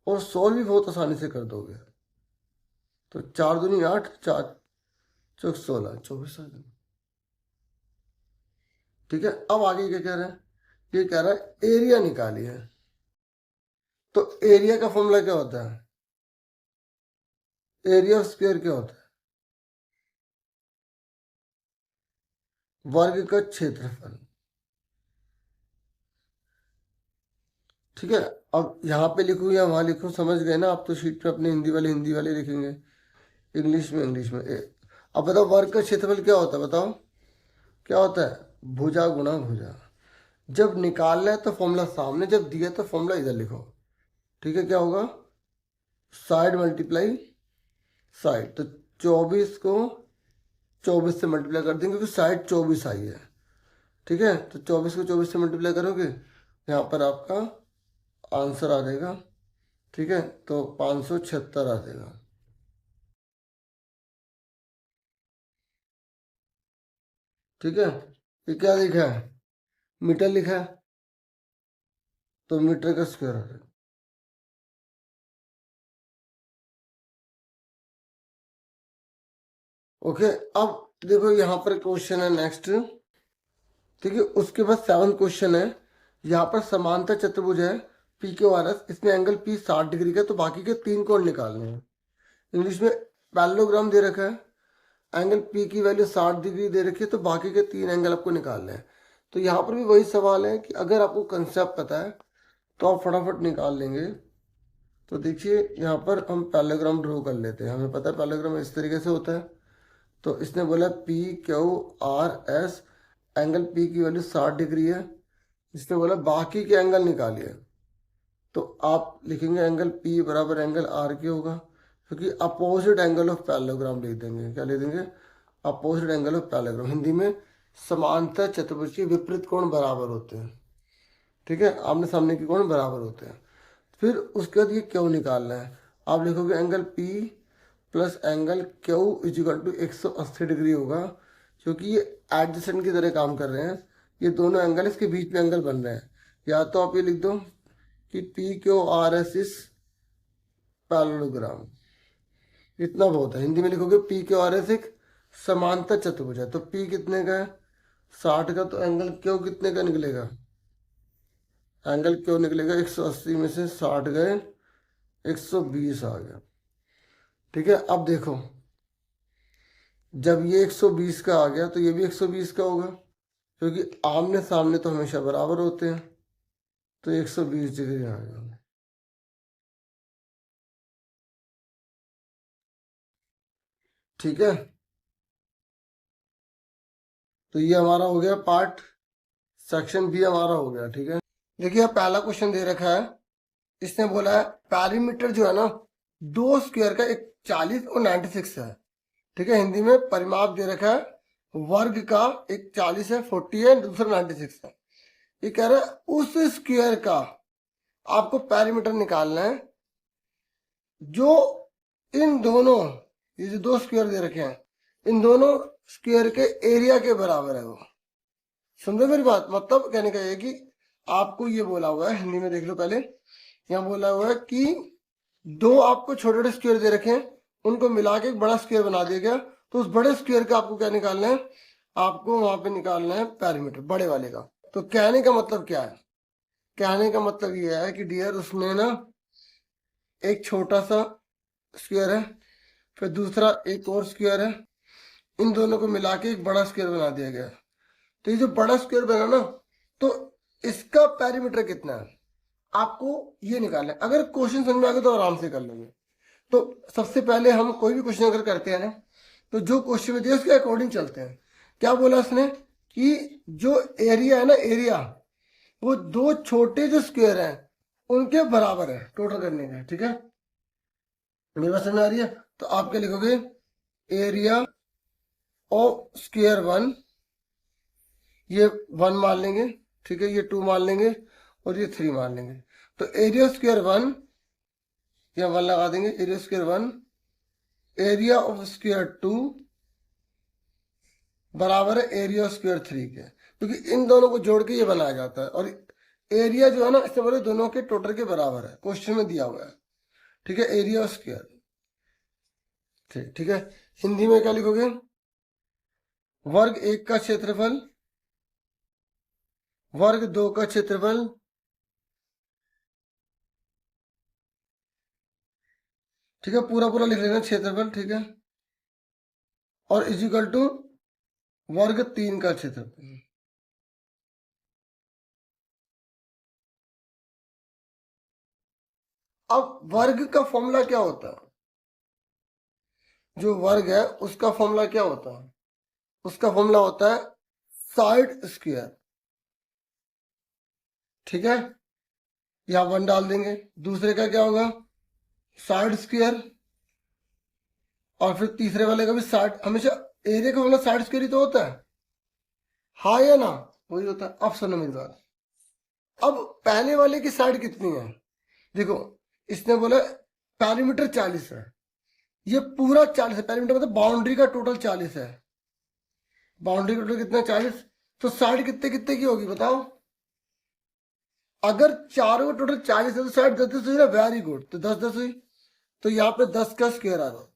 और सॉल्व भी बहुत आसानी से कर दोगे। तो 4 दूनी 8, 4 चौक 16, 24 आ गया, ठीक है। अब आगे क्या कह रहा है, ये कह रहा है एरिया निकालिए। तो एरिया का फॉर्मूला क्या होता है, एरिया ऑफ स्क्वायर क्या होता है, वर्ग का क्षेत्रफल, ठीक है। अब यहाँ पे लिखूँ या वहाँ लिखूँ, समझ गए ना आप तो, शीट पे अपने हिंदी वाले लिखेंगे, इंग्लिश में अब बताओ वर्ग का क्षेत्रफल क्या होता है, बताओ क्या होता है, भुजा गुणा भुजा। जब निकालना है तो फॉर्मूला सामने, जब दिया तो फॉर्मूला इधर लिखो, ठीक है। क्या होगा, साइड मल्टीप्लाई साइड, तो 24 को 24 से मल्टीप्लाई कर देंगे, क्योंकि साइड 24 आई है, ठीक है। तो 24 को 24 से मल्टीप्लाई करोगे, यहाँ पर आपका आंसर आ जाएगा, ठीक है। तो 576 आ जाएगा, ठीक है। ये क्या लिखा है, मीटर लिखा है, तो मीटर का स्क्वायर आ जाएगा। ओके, अब देखो यहाँ पर क्वेश्चन है नेक्स्ट, ठीक है। उसके बाद 7 क्वेश्चन है। यहाँ पर समांतर चतुर्भुज है पी क्यू आर एस, इसमें एंगल पी 60 डिग्री का, तो बाकी के 3 कोण निकालने हैं। इंग्लिश में पैरेललोग्राम दे रखा है, एंगल पी की वैल्यू 60 डिग्री दे रखी है, तो बाकी के 3 एंगल आपको निकालने हैं। तो यहाँ पर भी वही सवाल है कि अगर आपको कंसेप्ट पता है तो आप फटाफट निकाल लेंगे। तो देखिए यहाँ पर हम पैरेललोग्राम ड्रॉ कर लेते हैं, हमें पता है पैरेललोग्राम इस तरीके से होता है। तो इसने बोला P Q R S, angle P की वैल्यू 60 डिग्री है, इसने बोला बाकी के एंगल निकालिए। तो आप लिखेंगे एंगल पी बराबर एंगल आर के होगा, क्योंकि अपोजिट एंगल ऑफ पैरेललोग्राम लिख देंगे, क्या लिख देंगे, opposite angle of parallelogram. Hindi में समांतर चतुर्भुज के विपरीत कोण बराबर होते हैं, ठीक है, आमने सामने के कोण बराबर होते हैं। फिर उसके बाद ये क्यू निकालना है, आप लिखोगे angle P plus angle Q is equal to 180 degree होगा, क्योंकि ये एडजेसेंट की तरह काम कर रहे हैं, ये दोनों एंगल इसके बीच में एंगल बन रहे हैं। या तो आप ये लिख दो कि P Q R S is parallelogram, इतना बहुत है। हिंदी में लिखोगे पी क्यू आर एस एक समांतर चतुर्भुज है, तो पी कितने का है, 60 का, तो एंगल क्यू कितने का निकलेगा, एंगल क्यू निकलेगा 180 में से 60 गए, 120 आ गया, ठीक है। अब देखो जब ये 120 का आ गया तो ये भी 120 का होगा, क्योंकि आमने सामने तो हमेशा बराबर होते हैं, तो 120 डिग्री आ गया। ठीक है, तो ये हमारा हो गया पार्ट, सेक्शन बी हमारा हो गया। ठीक है, देखिए पहला क्वेश्चन दे रखा है, इसने बोला है पैरीमीटर जो है ना, दो स्क्वायर का, एक 40 और 96 है। ठीक है, हिंदी में परिमाप दे रखा है वर्ग का, एक 40 है, 40 है, दूसरा 96 है। ये कह रहा है उस स्क्वायर का आपको पैरीमीटर निकालना है जो इन दोनों, ये जो दो स्क्वायर दे रखे हैं, इन दोनों स्क्वायर के एरिया के बराबर है वो। समझो मेरी बात, मतलब कहने का ये कि आपको ये बोला हुआ है, हिंदी में देख लो पहले, यहाँ बोला हुआ है कि दो आपको छोटे छोटे स्क्वायर दे रखे हैं, उनको मिला के एक बड़ा स्क्वायर बना दिया गया, तो उस बड़े स्क्वायर का आपको क्या निकालना है, आपको वहां पे निकालना है पैरीमीटर बड़े वाले का। तो कहने का मतलब क्या है, कहने का मतलब ये है कि डियर उसने ना एक छोटा सा स्क्वायर है, फिर दूसरा एक और स्क्वायर है, इन दोनों को मिला के एक बड़ा स्क्वायर बना दिया गया। तो ये जो बड़ा स्क्वायर बना ना, तो इसका पैरीमीटर कितना है आपको ये निकालना है। अगर क्वेश्चन समझ में आ गया तो आराम से कर लोगे। तो सबसे पहले हम कोई भी क्वेश्चन अगर करते हैं ना, तो जो क्वेश्चन में दिया उसके अकॉर्डिंग चलते हैं। क्या बोला उसने कि जो एरिया है ना, एरिया वो दो छोटे जो स्क्वायर हैं उनके बराबर है टोटल करने का। ठीक है, मेरी बात समझ आ रही है? तो आप क्या लिखोगे, एरिया ऑफ स्क्वायर वन, ये 1 मान लेंगे, ठीक है, ये 2 मान लेंगे और ये 3 मान लेंगे। तो एरिया स्क्वायर वन, या 1 लगा देंगे, area square one, area of square 2 बराबर है एरिया स्क्वायर 3 के, क्योंकि इन दोनों को जोड़ के ये बनाया जाता है। और एरिया जो है ना, इससे बोले दोनों के टोटल के बराबर है, क्वेश्चन में दिया हुआ है। ठीक है, एरिया स्क्वायर, ठीक है। हिंदी में क्या लिखोगे, वर्ग 1 का क्षेत्रफल, वर्ग 2 का क्षेत्रफल, ठीक है, पूरा पूरा लिख लेना क्षेत्रफल, ठीक है, और इज इक्वल टू वर्ग 3 का क्षेत्रफल। अब वर्ग का फॉर्मूला क्या होता है, जो वर्ग है उसका फॉर्मूला क्या होता है, उसका फॉर्मूला होता है साइड स्क्वायर। ठीक है, यहां 1 डाल देंगे, दूसरे का क्या होगा, साइड स्क्वायर, और फिर तीसरे वाले का भी साइड, हमेशा एरिया का फॉर्मूला साइड स्क्वायर ही तो होता है, हाँ या ना, वही होता है। अब सुनो मेरी बात, अब पहले वाले की साइड कितनी है, देखो इसने बोला पैरीमीटर 40 है, ये पूरा 40 है, पैरीमीटर मतलब बाउंड्री का टोटल 40 है, बाउंड्री का टोटल कितना 40, तो साइड कितने कितने की होगी बताओ, अगर चारों का टोटल 40 है तो साइड 10 10 हुई ना, वेरी गुड, तो 10 10 हुई, तो यहाँ पे 10 का स्क्वायर आ रहा।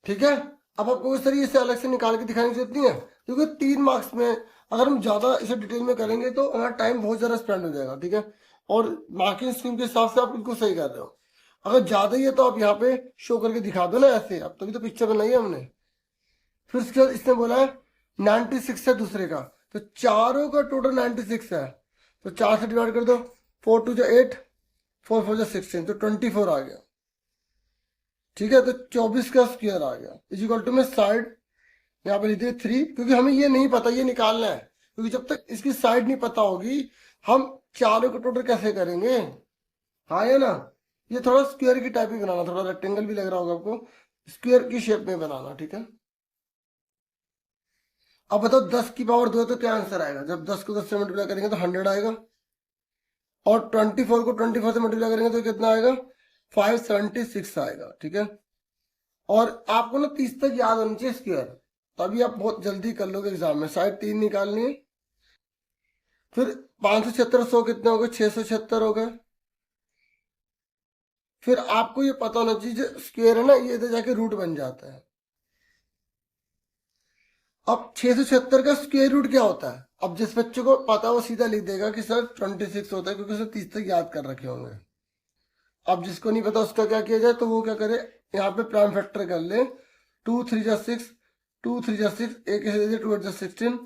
ठीक है, अब आपको इस तरीके से अलग से निकाल के दिखाने की जरूरत नहीं है, क्योंकि 3 मार्क्स में अगर हम ज्यादा इसे डिटेल में करेंगे तो हमारा टाइम बहुत ज्यादा स्पेंड हो जाएगा। ठीक है, और मार्किंग स्कीम के हिसाब से आप बिल्कुल सही कर रहे हो। अगर ज्यादा ही है तो आप यहाँ पे शो करके दिखा दो ना ऐसे, अब तभी तो पिक्चर बनाई है हमने। फिर उसके बाद इसने बोला है 96 है दूसरे का, तो चारों का टोटल 96 है, तो 4 से डिवाइड कर दो, 4 2 8, 4 4 16, तो 24 आ गया। ठीक है, तो 24 का स्क्वायर आ गया, इज इक्वल टू में साइड यहाँ पे लिखते 3, क्योंकि हमें ये नहीं पता ये निकालना है, क्योंकि जब तक इसकी साइड नहीं पता होगी हम चारों का टोटल कैसे करेंगे, हाँ या ना। ये थोड़ा स्क्वायर की टाइप में बनाना, थोड़ा रेक्टेंगल भी लग रहा होगा आपको, स्क्वायर की शेप में बनाना। ठीक है, अब बताओ 10 की पावर 2 तो क्या आंसर आएगा, जब 10 को 10 से मल्टीप्लाई करेंगे तो 100 आएगा, और 24 को 24 से मल्टीप्लाई करेंगे तो कितना आएगा, 576 आएगा। ठीक है, और आपको ना 30 तक याद होनी चाहिए स्क्वायर, तभी आप बहुत जल्दी कर लोगे एग्जाम में। साइड 3 निकालनी है, फिर 576 100 कितने हो गए, 676 हो गए। फिर आपको ये पता होना चाहिए स्क्वायर है ना, ये इधर जाके रूट बन जाता है। अब 676 का स्क्वायर रूट क्या होता है, अब जिस बच्चे को पता है वो सीधा लिख देगा कि सर 26 होता है, क्योंकि उसने 30 तक याद कर रखे होंगे। अब जिसको नहीं पता उसका क्या किया जाए, तो वो क्या करे, यहाँ पे प्राइम फैक्टर कर ले, 2 3 जा 6, 2 3 जा 6, एक से दे 2 8 जा 16,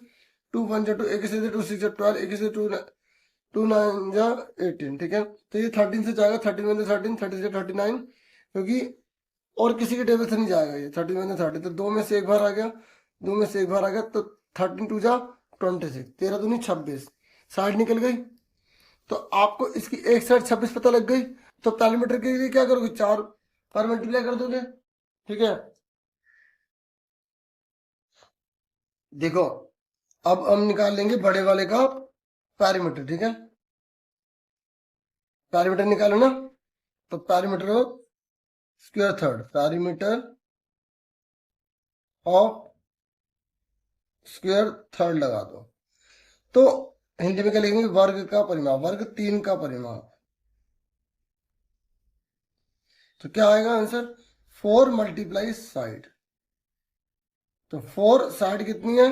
2 1 जा 2, एक से दे 2 6 जा 12, एक से 2 2 9 जा 18। ठीक है, तो ये 13 से जाएगा, 13 1 जा 13, 30 से 39, क्योंकि और किसी के टेबल से नहीं जाएगा ये 30 - 30, तो 2 में से एक बार आ गया, 2 में से एक बार आ गया, तो 13 2 26, 13 दूनी 26, साइड निकल गई। तो आपको इसकी एक साइड 26 पता लग गई, तो पैरामीटर के लिए क्या करोगे, 4 पर मल्टीप्लाई कर दोगे। ठीक है, देखो अब हम निकाल लेंगे बड़े वाले का पैरामीटर। ठीक है, पैरामीटर निकालो ना, तो पैरामीटर हो square third, parameter of square third लगा दो। तो हिंदी में क्या लिखेंगे, वर्ग का परिमाप, वर्ग 3 का परिमाप। तो क्या आएगा आंसर, 4 मल्टीप्लाई साइड। तो 4 साइड कितनी है,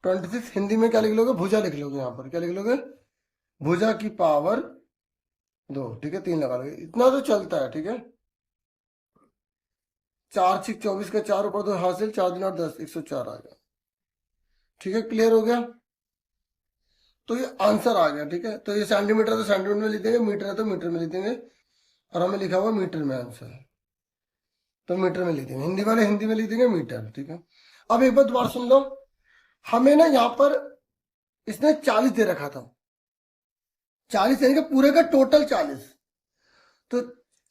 26। हिंदी में क्या लिख लोगे, भुजा लिख लोगे, यहाँ पर क्या लिख लोगे, भुजा की पावर 2। ठीक है, 3 लगा लोगे, इतना तो चलता है। ठीक है, 4 6 24 का 4 ऊपर 2 हासिल, 4 दिन 8 10, 104 आ गया। ठीक है, क्लियर हो गया। तो ये आंसर आ गया। ठीक है, तो ये सेंटीमीटर तो सेंटीमीटर में लिख देंगे, मीटर है तो मीटर में लिख देंगे, और हमें लिखा हुआ मीटर में आंसर, तो मीटर में लिख देंगे, हिंदी वाले हिंदी में लिख देंगे मीटर। ठीक है, अब एक बार दोबारा सुन लो, हमें ना यहाँ पर इसने 40 दे रखा था, 40 यानी कि पूरे का टोटल 40। तो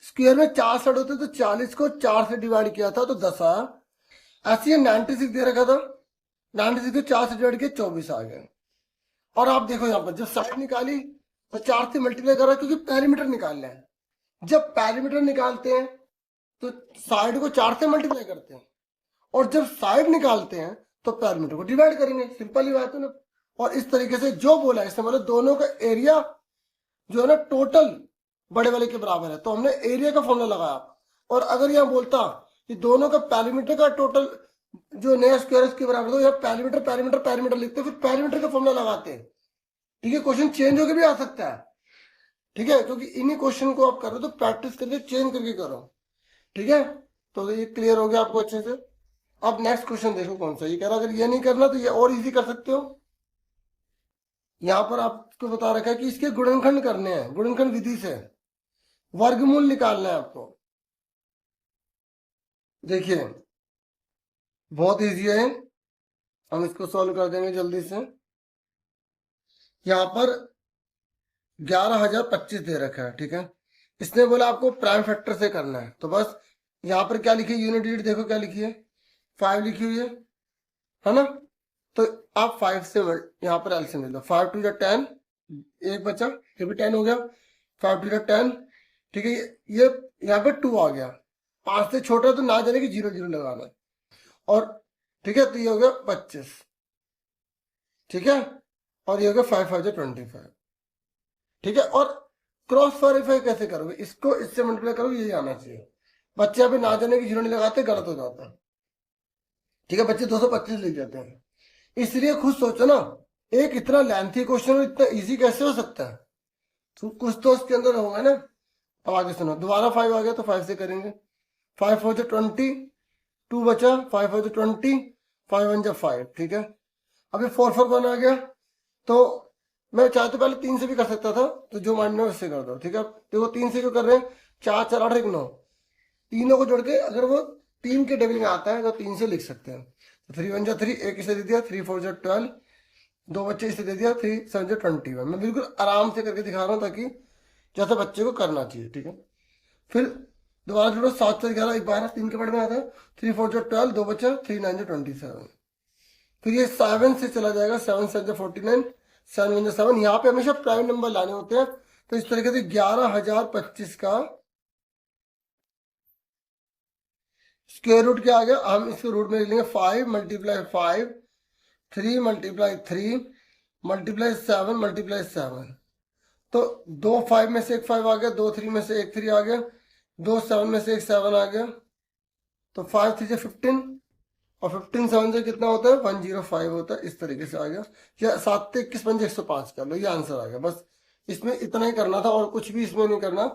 स्क्वायर में 4 साइड होते, तो 40 को 4 से डिवाइड किया था तो 10 आया। ऐसे ये 96 दे रखा था, 96 को 4 से डिवाइड किया 24 आ गया। और आप देखो यहाँ पर जब साइड निकाली तो 4 से मल्टीप्लाई कर रहा है, क्योंकि पैरामीटर निकालना है। जब पैरामीटर निकालते हैं तो साइड को 4 से मल्टीप्लाई करते हैं, और जब साइड निकालते हैं तो पैरामीटर को डिवाइड करेंगे, सिंपल ही बात है ना। और इस तरीके से जो बोला है, इसमें मतलब दोनों का एरिया जो है ना टोटल बड़े वाले के बराबर है, तो हमने एरिया का फॉर्मूला लगाया। और अगर यहाँ बोलता कि दोनों का पैरामीटर का टोटल जो नया स्क्वायर है उसके बराबर, तो यहाँ पैरामीटर पैरामीटर पैरामीटर लिखते, फिर पैरामीटर का फॉर्मूला लगाते हैं। ठीक है, क्वेश्चन चेंज होकर भी आ सकता है। ठीक है, क्योंकि इन्हीं क्वेश्चन को आप कर रहे हो तो प्रैक्टिस करके चेंज करके करो। ठीक है, तो ये क्लियर हो गया आपको अच्छे से। अब नेक्स्ट क्वेश्चन देखो कौन सा, ये कह रहा अगर ये नहीं करना तो ये और इजी कर सकते हो। यहां पर आपको बता रखा है कि इसके गुणनखंड करने हैं, गुणनखंड विधि से वर्गमूल निकालना है आपको। देखिए बहुत इजी है, हम इसको सॉल्व कर देंगे जल्दी से। यहां पर 11,025 दे रखा है। ठीक है, इसने बोला आपको प्राइम फैक्टर से करना है, तो बस यहाँ पर क्या लिखी है, यूनिट डिजिट देखो क्या लिखी है, 5 लिखी हुई है ना। तो आप 5 से यहाँ पर एलसीएम ले लो, 5 2 10, एक बचा, ये भी 10 हो गया, 5 2 10। ठीक है, ये यहाँ पे 2 आ गया, 5 से छोटा तो ना जाने की 0 0 लगाना। और ठीक है, तो ये हो गया 25। ठीक है, और ये हो गया 5 5 25। ठीक है, और क्रॉस वेरीफाई कैसे करोगे, इसको इससे मल्टीप्लाई करोगे, यही आना चाहिए। बच्चे यहाँ पे ना जाने की 0 नहीं लगाते, गलत हो जाता है। ठीक है, बच्चे 225 लिख जाते हैं। इसलिए खुद सोचो ना, एक इतना लेंथी क्वेश्चन इतना इजी कैसे हो सकता है, तो कुछ तो उसके अंदर होगा ना। अब आगे सुनो, दोबारा 5 आ गया तो 5 से करेंगे, 5 4 20, 2 बचा, 5 4 20, 5 1 5। ठीक है, अभी 4 4 1 आ गया, तो मैं चाहे तो पहले 3 से भी कर सकता था, तो जो माइंड में उससे कर दो। ठीक है, देखो 3 से क्यों कर रहे हैं, 4 4 8 1 9, तीनों को जोड़ के अगर वो 3 के टेबल में आता है तो 3 से लिख सकते हैं। 3 1 3, एक इसे दे दिया, 3 4 12, 2 बच्चे इसे दे दिया, 3 7 21। मैं बिल्कुल आराम से करके दिखा रहा हूँ ताकि जैसा बच्चे को करना चाहिए। ठीक है, फिर दोबारा जोड़ो, 7 से 11 12, 3 के पढ़ में आता है, 3 4 12, 2 बच्चा, 3 9 27। फिर ये 7 से चला जाएगा, 7 7 49, 7 1 7। यहाँ पे हमेशा प्राइम नंबर लाने होते हैं, तो इस तरीके से 11,025 का स्क्वायर रूट क्या आ गया, हम इसके रूट में लिख लेंगे 5 × 5, 3 × 3 × 7 × 7। तो 2 5 में से एक 5 आ गया, 2 3 में से एक 3 आ गया, 2 7 में से एक 7 आ गया, तो 5 3 से 15, और 15 7 से कितना होता है, 105 होता है। इस तरीके से आ गया, या 7 से 21 5 105 कर लो, ये आंसर आ गया। बस इसमें इतना ही करना था, और कुछ भी इसमें नहीं करना।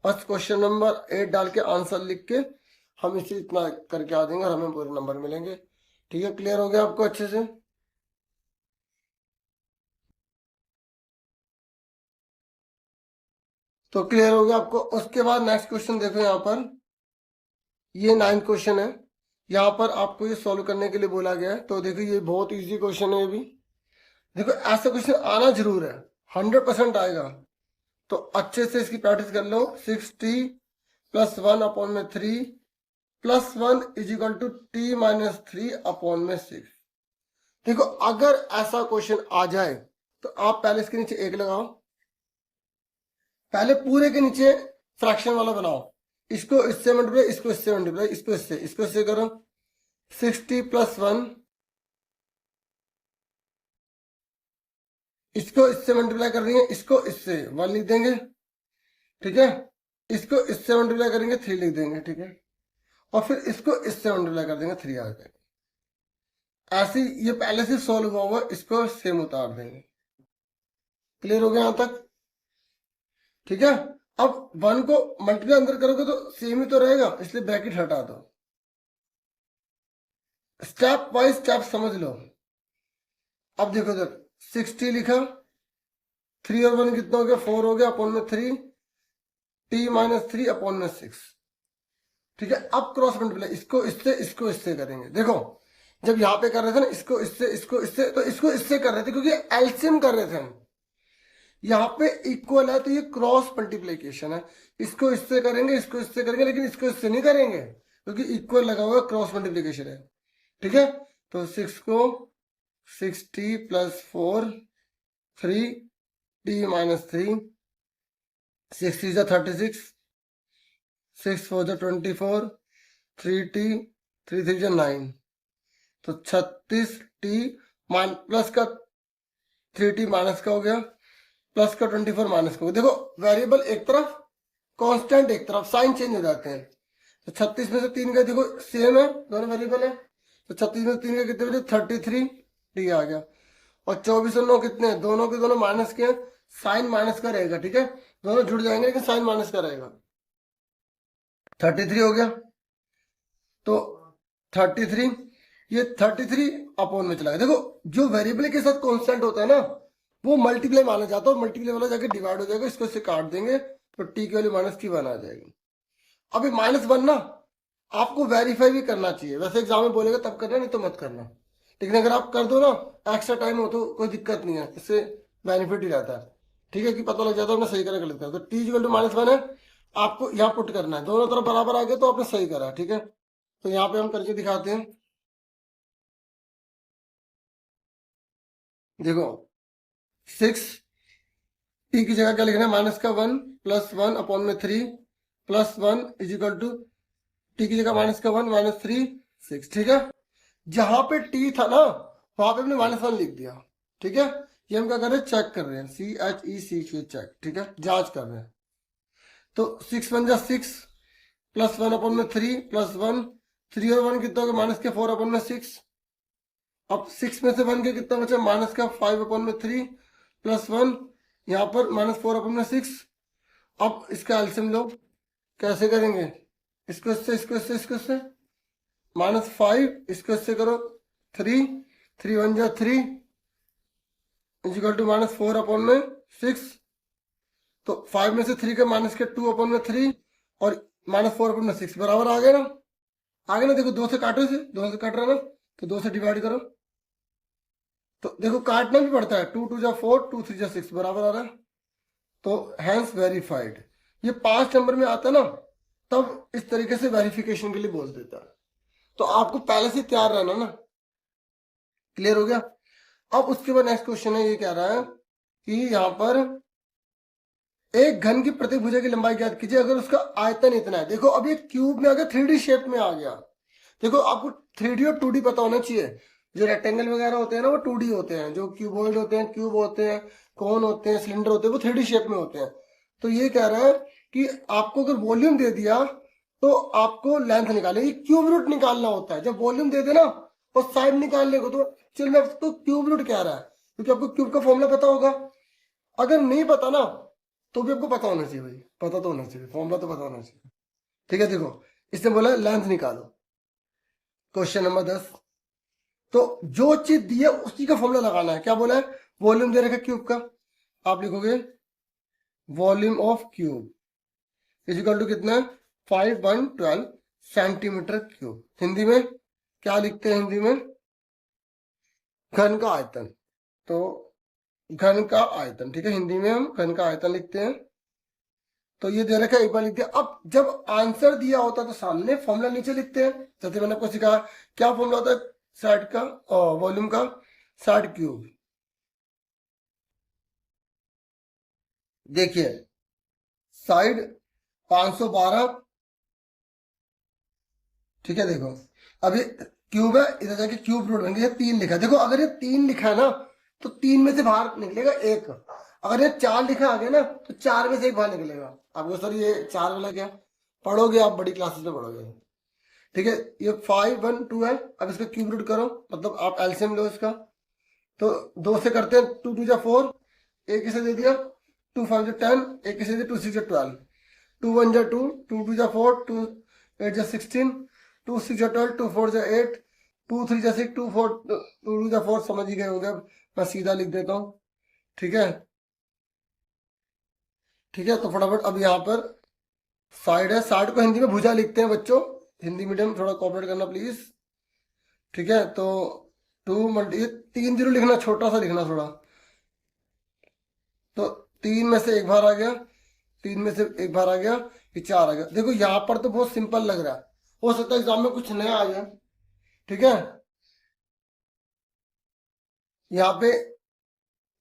बस क्वेश्चन नंबर 8 डाल के आंसर लिख के हम इसे इतना करके आ जाएंगे और हमें पूरे नंबर मिलेंगे। ठीक है, क्लियर हो गया आपको अच्छे से। तो क्लियर हो गया आपको। उसके बाद नेक्स्ट क्वेश्चन देखो यहाँ पर, ये 9 क्वेश्चन है। यहाँ पर आपको ये सॉल्व करने के लिए बोला गया है। तो देखो ये बहुत इजी क्वेश्चन है ये भी। देखो ऐसा क्वेश्चन आना जरूर है, 100% आएगा। तो अच्छे से इसकी प्रैक्टिस कर लो। 60+1/3 +1 = t-3/6। देखो अगर ऐसा क्वेश्चन आ जाए तो आप पहले इसके नीचे 1 लगाओ, पहले पूरे के नीचे फ्रैक्शन वाला बनाओ। इसको इससे मल्टीप्लाई, इसको इससे मल्टीप्लाई, इसको इससे करो। 60+1, इसको इससे मल्टीप्लाई कर रही है, इसको इससे 1 लिख देंगे, ठीक है। इसको इससे मल्टीप्लाई करेंगे 3 लिख देंगे, ठीक है। और फिर इसको इससे मल्टीप्लाई कर देंगे 3 आ जाएगा। ऐसे ये पहले से सॉल्व हुआ हुआ, इसको सेम उतार देंगे। क्लियर हो गया यहां तक, ठीक है। अब 1 को मल्टीप्लाई अंदर करोगे तो सेम ही तो रहेगा, इसलिए ब्रैकेट हटा दो। स्टेप बाय स्टेप समझ लो। अब देखो इधर 60 लिखा, 3 और 1 कितना हो गया, 4 हो गया, अपॉन में 3, t-3/6, ठीक है। अब क्रॉस मल्टीप्लाई, इसको इससे करेंगे। देखो जब यहाँ पे कर रहे थे ना, इसको इससे तो इसको इससे कर रहे थे क्योंकि एलसीएम कर रहे थे हम। यहाँ पे इक्वल है तो ये क्रॉस मल्टीप्लीकेशन है। इसको इससे करेंगे, इसको इससे करेंगे, लेकिन इसको इससे नहीं करेंगे क्योंकि इक्वल लगा हुआ है, क्रॉस मल्टीप्लीकेशन है, ठीक है। तो 6 को 60 + 4 3t-3, 6 3 36, 6 4 24, 3t 3 3 9, तो 36t प्लस का 3t माइनस का हो गया, प्लस का 24 माइनस का हो गया। देखो वेरिएबल एक तरफ, कांस्टेंट एक तरफ, साइन चेंज हो जाते हैं। तो 36 में से 3 का देखो सेम है, दोनों वेरिएबल है। तो 36 में से 3 का कितने बजे, 33t आ गया। और 24 और 9 कितने हैं, दोनों के दोनों माइनस के हैं, साइन माइनस का रहेगा, ठीक है। दोनों जुड़ जाएंगे लेकिन साइन माइनस का रहेगा। 33 हो गया, तो 33, ये 33 अपॉन में चला गया। देखो जो वेरिएबल के साथ कांस्टेंट होता है ना, वो मल्टीप्लाई माना जाता है, और मल्टीप्लाई वाला जाके डिवाइड हो जाएगा, इसको इससे काट देंगे तो टी की वैल्यू -1 आ जाएगी। अब ये -1 ना आपको वेरीफाई भी करना चाहिए, वैसे एग्जाम में बोलेगा तब करना, नहीं तो मत करना। लेकिन अगर आप कर दो ना, एक्स्ट्रा टाइम हो तो कोई दिक्कत नहीं है, इससे बेनिफिट ही रहता है, ठीक है, कि पता लग जाता है आपने सही करा गलत करा। तो टी = -1 है, आपको यहाँ पुट करना है, दोनों तरफ बराबर आ गए तो आपने सही करा, ठीक है। तो यहाँ पे हम करके दिखाते हैं। देखो 6 टी की जगह क्या लिखना है, -1 +1 अपॉन में 3 +1 = टी की जगह -1 -3 6, ठीक है। जहां पे टी था ना वहां पे हमने -1 लिख दिया, ठीक है। ये हम क्या कर रहे हैं, चेक कर रहे हैं, CHECK चेक, ठीक है, जांच कर रहे हैं। तो 6 × 6 +1 अपॉन में 3 +1, 3 और 1 कितना हो गया, -4 अपॉन में 6। अब 6 में से 1 के कितना बचा, -5 अपॉन में 3 +1, यहाँ पर -4 अपॉन में 6। अब इसका एलसीएम लो, कैसे करेंगे, इसको इससे, इसको इससे, इसको इससे, -5, इसको इससे करो 3, 3 1 जा 3 = -4 अपॉन में 6। तो 5 में से 3 के माइनस के 2 अपॉन में 3 और -4 अपॉन में 6 बराबर आ गया ना, आ गया ना। देखो 2 से काटो, इसे 2 से काट रहा है ना, तो 2 से डिवाइड करो, तो देखो काटना भी पड़ता है, 2 2 जा 4, 2 3 जा 6 बराबर आ रहा है। तो हैंस वेरीफाइड, ये 5 नंबर में आता है ना, तब इस तरीके से वेरिफिकेशन के लिए बोल देता है। तो आपको पहले से तैयार रहना ना, क्लियर हो गया। अब उसके बाद नेक्स्ट क्वेश्चन है, ये कह रहा है कि यहाँ पर एक घन की प्रत्येक भुजा की लंबाई ज्ञात कीजिए अगर उसका आयतन इतना है। देखो अब ये क्यूब में आ गया, 3D शेप में आ गया। देखो आपको 3D और 2D पता होना चाहिए। जो रेक्टेंगल वगैरह होते हैं ना वो 2D होते हैं, जो क्यूबॉइड होते हैं, क्यूब होते हैं, कोन होते हैं, सिलेंडर होते हैं, वो 3D शेप में होते हैं। तो ये कह रहा है कि आपको अगर वॉल्यूम दे दिया तो आपको लेंथ निकालेगी, क्यूब रूट निकालना होता है। जब वॉल्यूम दे देना और साइड निकालने को, तो चल मैं तो क्यूब रूट कह रहा है क्योंकि आपको क्यूब का फॉर्मूला पता होगा। अगर नहीं पता ना तो भी आपको पता होना चाहिए भाई, पता तो होना चाहिए, फॉर्मूला तो पता होना चाहिए, ठीक है। देखो इसने बोला लेंथ निकालो, क्वेश्चन नंबर 10। तो जो चीज दी है उसी का फॉर्मूला लगाना है। क्या बोला है, वॉल्यूम दे रखा क्यूब का, आप लिखोगे वॉल्यूम ऑफ क्यूब = कितना है, 5 1 12 सेंटीमीटर क्यूब। हिंदी में क्या लिखते हैं? हिंदी में घन का आयतन। तो घन का आयतन, ठीक है, हिंदी में हम घन का आयतन लिखते हैं। तो ये दे रखा है, एक बार लिख दिया। अब जब आंसर दिया होता है तो सामने फॉर्मूला नीचे लिखते हैं। जैसे मैंने आपको सिखाया, क्या फॉर्मूला होता है साइड का, वॉल्यूम का? Side cube. देखिए साइड 512, ठीक है। देखो अभी क्यूब है, इधर जाके क्यूब रूट बनेंगे। ये 3 लिखा है, देखो अगर ये 3 लिखा है ना तो 3 में से बाहर निकलेगा 1। अगर ये 4 लिखा आ गया ना तो 4 में से 1 बाहर निकलेगा। आपको सर ये 4 वाला क्या पढ़ोगे आप, बड़ी क्लासेस में पढ़ोगे, ठीक है। ये 5 1 2 है। अब इसका क्यूब रूट करो, मतलब आप एलसीएम लो इसका। तो 2 से करते हैं, 2 2 जा 4, एक इसे दे दिया, 2 5 जा 10, एक इसे दे 2 6 जा 12, 2 1 जा 2, 2 2 जा 4, 2 8 जा 16, 2 6 जा 12, 2 4 जा 8, 2 3 जा 6, 2 4 2 2 जा 4। समझ ही गए होंगे। अब मैं सीधा लिख देता हूँ, ठीक है। ठीक है, तो फटाफट अब यहाँ पर साइड है। साइड को हिंदी में भुजा लिखते हैं बच्चों, हिंदी मीडियम थोड़ा कॉपरेट करना प्लीज, ठीक है। तो 2 मल्टी, 3 जीरो लिखना, छोटा सा लिखना थोड़ा। तो 3 में से 1 बाहर आ गया, 3 में से 1 बाहर आ गया, ये 4 आ गया। देखो यहाँ पर तो बहुत सिंपल लग रहा है, हो सकता है एग्जाम में कुछ नया आ जाए, ठीक है। यहाँ पे